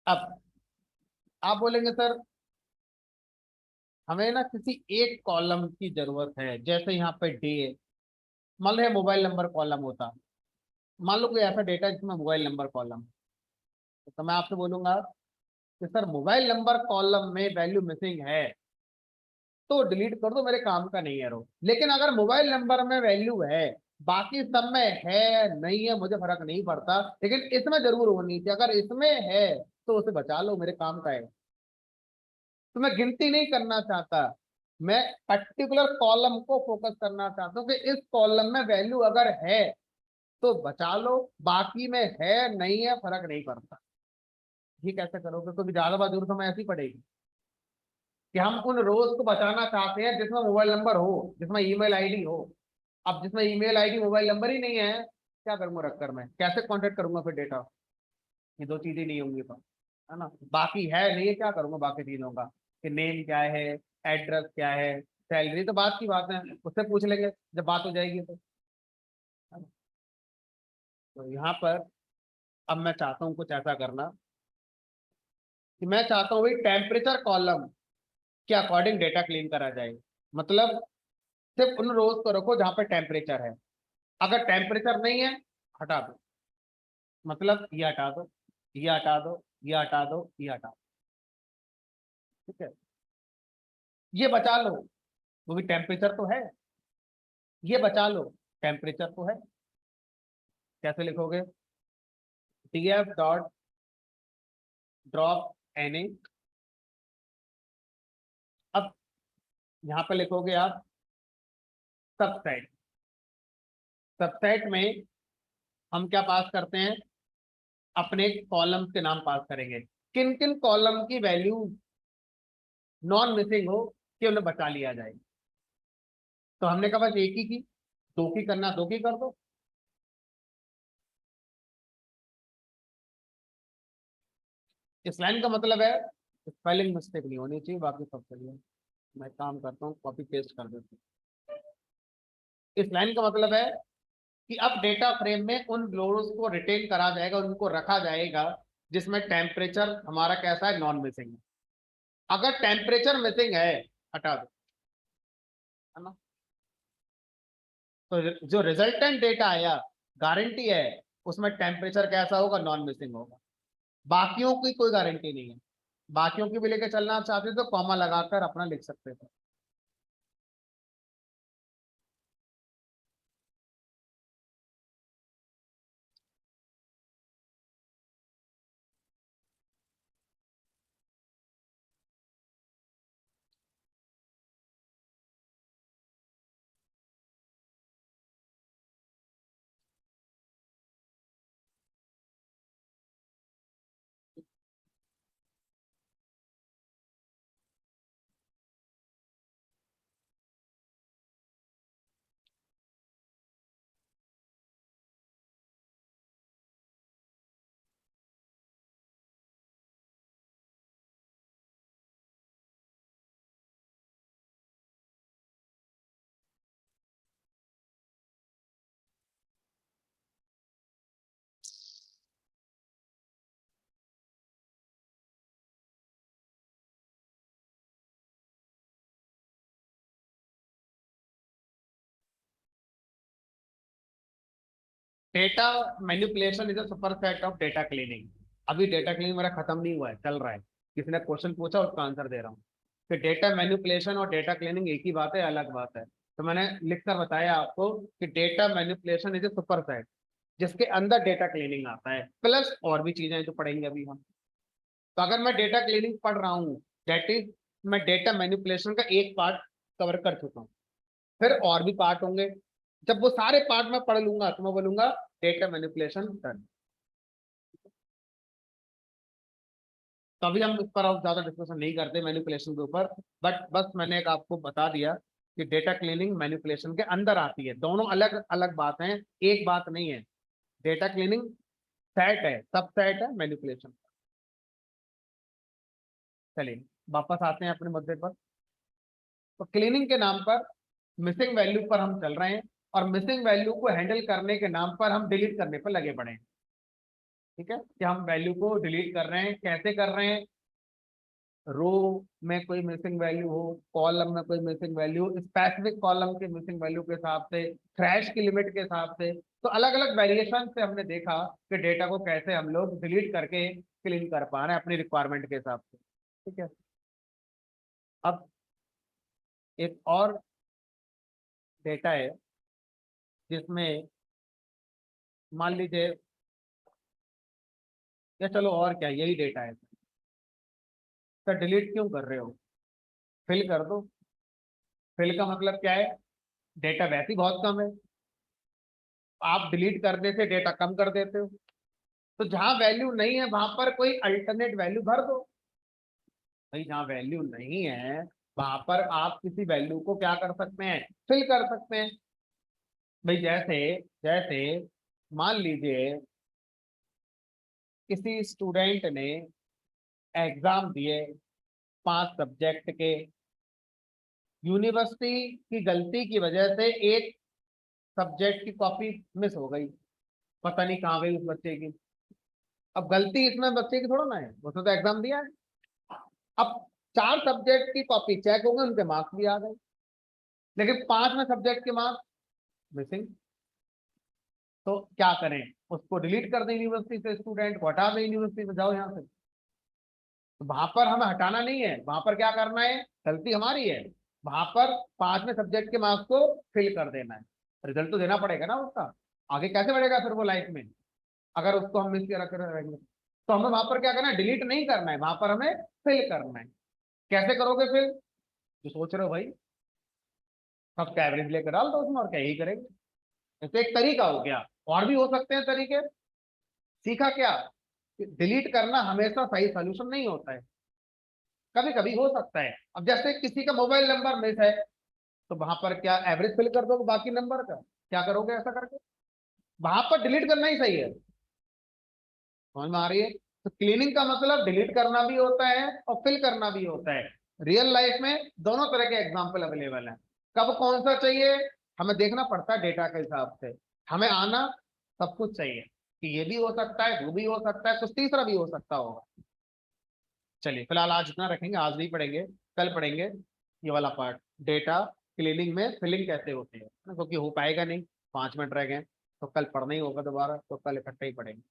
अब आप बोलेंगे सर हमें ना किसी एक कॉलम की जरूरत है, जैसे यहाँ पे डे, मान लो मोबाइल नंबर कॉलम होता, मान लो कोई ऐसा डेटा जिसमें मोबाइल नंबर कॉलम, तो मैं आपसे बोलूंगा कि सर मोबाइल नंबर कॉलम में वैल्यू मिसिंग है तो डिलीट कर दो, मेरे काम का नहीं है रो। लेकिन अगर मोबाइल नंबर में वैल्यू है, बाकी सब में है नहीं है मुझे फर्क नहीं पड़ता, लेकिन इसमें जरूर होनी चाहिए, अगर इसमें है तो उसे बचा लो, मेरे काम का है। तो मैं गिनती नहीं करना चाहता, मैं पर्टिकुलर कॉलम को फोकस करना चाहता हूँ कि इस कॉलम में वैल्यू अगर है तो बचा लो, बाकी में है नहीं है फर्क नहीं पड़ता। ये कैसे करोगे, क्योंकि ज्यादा बार जरूरत हमें ऐसी पड़ेगी कि हम उन रोज को बचाना चाहते हैं जिसमें मोबाइल नंबर हो, जिसमें ईमेल आईडी हो। अब जिसमें ईमेल आईडी मोबाइल नंबर ही नहीं है, क्या करूंगा रखकर, मैं कैसे कांटेक्ट करूंगा फिर डेटा, ये दो चीजें नहीं होंगी तो, है ना। बाकी है नहीं है, क्या करूंगा बाकी चीजों का, कि नेम क्या है, एड्रेस क्या है, सैलरी तो बात की बात है, उससे पूछ लेंगे जब बात हो जाएगी तो, है ना? तो यहाँ पर अब मैं चाहता हूँ कुछ ऐसा करना कि मैं चाहता हूँ भाई टेम्परेचर कॉलम के अकॉर्डिंग डेटा क्लीन करा जाए। मतलब सिर्फ उन रोज को रखो जहां पर टेम्परेचर है, अगर टेम्परेचर नहीं है हटा दो, मतलब ये हटा दो, ये हटा दो, ये हटा दो, ये हटा दो। ठीक है, ये बचा लो, वो भी टेम्परेचर तो है, ये बचा लो, टेम्परेचर तो है। कैसे लिखोगे, TF dot drop N A. अब यहाँ पे लिखोगे आप सबसेट, सबसेट में हम क्या पास करते हैं, अपने कॉलम के नाम पास करेंगे, किन किन कॉलम की वैल्यू नॉन मिसिंग हो कि उन्हें बचा लिया जाए। तो हमने कहा बस एक ही की, दो की करना दो की कर दो। इस लाइन का मतलब है स्पेलिंग मिस्टेक नहीं होनी चाहिए, बाकी सब सही है। मैं काम करता हूँ कॉपी पेस्ट कर देता हूँ। इस लाइन का मतलब है कि अब डेटा फ्रेम में उन लोड्स को रिटेन करा जाएगा, उनको रखा जाएगा जिसमें टेम्परेचर हमारा कैसा है, नॉन मिसिंग है। अगर टेम्परेचर मिसिंग है हटा दो, है ना। तो जो रिजल्टेंट डेटा आया, गारंटी है उसमें टेम्परेचर कैसा होगा, नॉन मिसिंग होगा। बाकियों की कोई गारंटी नहीं है, बाकियों की भी लेके चलना चाहते तो कॉमा लगाकर अपना लिख सकते थे। Data manipulation is a super set of data cleaning. अभी डेटा क्लीनिंग मेरा खत्म नहीं हुआ है, चल रहा है। किसी ने क्वेश्चन पूछा उसका आंसर दे रहा हूँ कि डेटा मैनिपुलेशन और डेटा क्लीनिंग एक ही बात है, अलग बात है। तो मैंने लिखकर बताया आपको कि data manipulation is a super set, जिसके अंदर डेटा क्लीनिंग आता है, प्लस और भी चीजें जो पढ़ेंगे अभी हम। तो अगर मैं डेटा क्लीनिंग पढ़ रहा हूँ, दैट इज मैं डेटा मैनिपुलेशन का एक पार्ट कवर कर चुका हूँ, फिर और भी पार्ट होंगे। जब वो सारे पार्ट मैं पढ़ लूंगा तो मैं बोलूंगा डेटा मैनिपुलेशन डन। तो अभी हम इस पर और ज्यादा डिस्कशन नहीं करते मैनिपुलेशन के ऊपर, बट बस मैंने एक आपको बता दिया कि डेटा क्लीनिंग मैनिपुलेशन के अंदर आती है, दोनों अलग अलग बात हैं, एक बात नहीं है। डेटा क्लीनिंग सेट है, सब सेट है मैनिपुलेशन। चलिए वापस आते हैं अपने मुद्दे पर। तो क्लीनिंग के नाम पर मिसिंग वैल्यू पर हम चल रहे हैं, और मिसिंग वैल्यू को हैंडल करने के नाम पर हम डिलीट करने पर लगे पड़े हैं। ठीक है, कि हम वैल्यू को डिलीट कर रहे हैं, कैसे कर रहे हैं? रो में कोई मिसिंग वैल्यू हो, कॉलम में कोई मिसिंग वैल्यू, स्पेसिफिक कॉलम के मिसिंग वैल्यू के हिसाब से, थ्रेश की लिमिट के हिसाब से, तो अलग अलग वेरिएशन से हमने देखा कि डेटा को कैसे हम लोग डिलीट करके क्लीन कर पा रहे हैं अपनी रिक्वायरमेंट के हिसाब से। ठीक है, अब एक और डेटा है जिसमें मान लीजिए, या चलो और क्या, यही डेटा है, तो डिलीट क्यों कर रहे हो? फिल कर दो। फिल का मतलब क्या है? डेटा वैसे ही बहुत कम है, आप डिलीट कर देते डेटा कम कर देते हो। तो जहां वैल्यू नहीं है वहां पर कोई अल्टरनेट वैल्यू भर दो। भाई जहां वैल्यू नहीं है वहां पर आप किसी वैल्यू को क्या कर सकते हैं? फिल कर सकते हैं। भाई जैसे जैसे मान लीजिए किसी स्टूडेंट ने एग्जाम दिए 5 सब्जेक्ट के, यूनिवर्सिटी की गलती की वजह से एक सब्जेक्ट की कॉपी मिस हो गई, पता नहीं कहाँ गई उस बच्चे की। अब गलती इसमें बच्चे की थोड़ा ना है, उसने तो एग्जाम दिया है। अब 4 सब्जेक्ट की कॉपी चेक हो गई, उनके मार्क्स भी आ गए, लेकिन 5वें सब्जेक्ट के मार्क्स मिसिंग। तो क्या करें? उसको डिलीट कर दें यूनिवर्सिटी से, स्टूडेंट को हटा दें यूनिवर्सिटी से, जाओ यहाँ से। तो वहां पर हमें हटाना नहीं है, वहां पर क्या करना है? गलती हमारी है, वहां पर 5वें सब्जेक्ट के मार्क्स को फिल कर देना है। रिजल्ट तो देना पड़ेगा ना उसका, आगे कैसे बढ़ेगा फिर वो लाइफ में, अगर उसको हम मिस रख रहेंगे। तो हमें वहां पर क्या करना है? डिलीट नहीं करना है, वहां पर हमें फिल करना है। कैसे करोगे फिल? जो सोच रहे हो भाई, सबका एवरेज लेकर डाल दो उसमें, और क्या ही करेंगे। तो एक तरीका हो गया, और भी हो सकते हैं तरीके। सीखा क्या? डिलीट करना हमेशा सही सोल्यूशन नहीं होता है, कभी कभी हो सकता है। अब जैसे किसी का मोबाइल नंबर मिस है, तो वहां पर क्या एवरेज फिल कर दोगे बाकी नंबर का? क्या करोगे ऐसा करके? वहां पर डिलीट करना ही सही है। समझ में आ रही है? तो क्लीनिंग का मतलब डिलीट करना भी होता है और फिल करना भी होता है। रियल लाइफ में दोनों तरह के एग्जाम्पल अवेलेबल हैं। कब कौन सा चाहिए हमें देखना पड़ता है डेटा के हिसाब से। हमें आना सब कुछ चाहिए कि ये भी हो सकता है, वो भी हो सकता है, कुछ तीसरा भी हो सकता होगा। चलिए फिलहाल आज इतना रखेंगे, आज नहीं पढ़ेंगे, कल पढ़ेंगे ये वाला पार्ट, डेटा क्लीनिंग में फिलिंग कैसे होती है ना, क्योंकि हो पाएगा नहीं, 5 मिनट रह गए, तो कल पढ़ना ही होगा दोबारा, तो कल इकट्ठे ही पढ़ेंगे।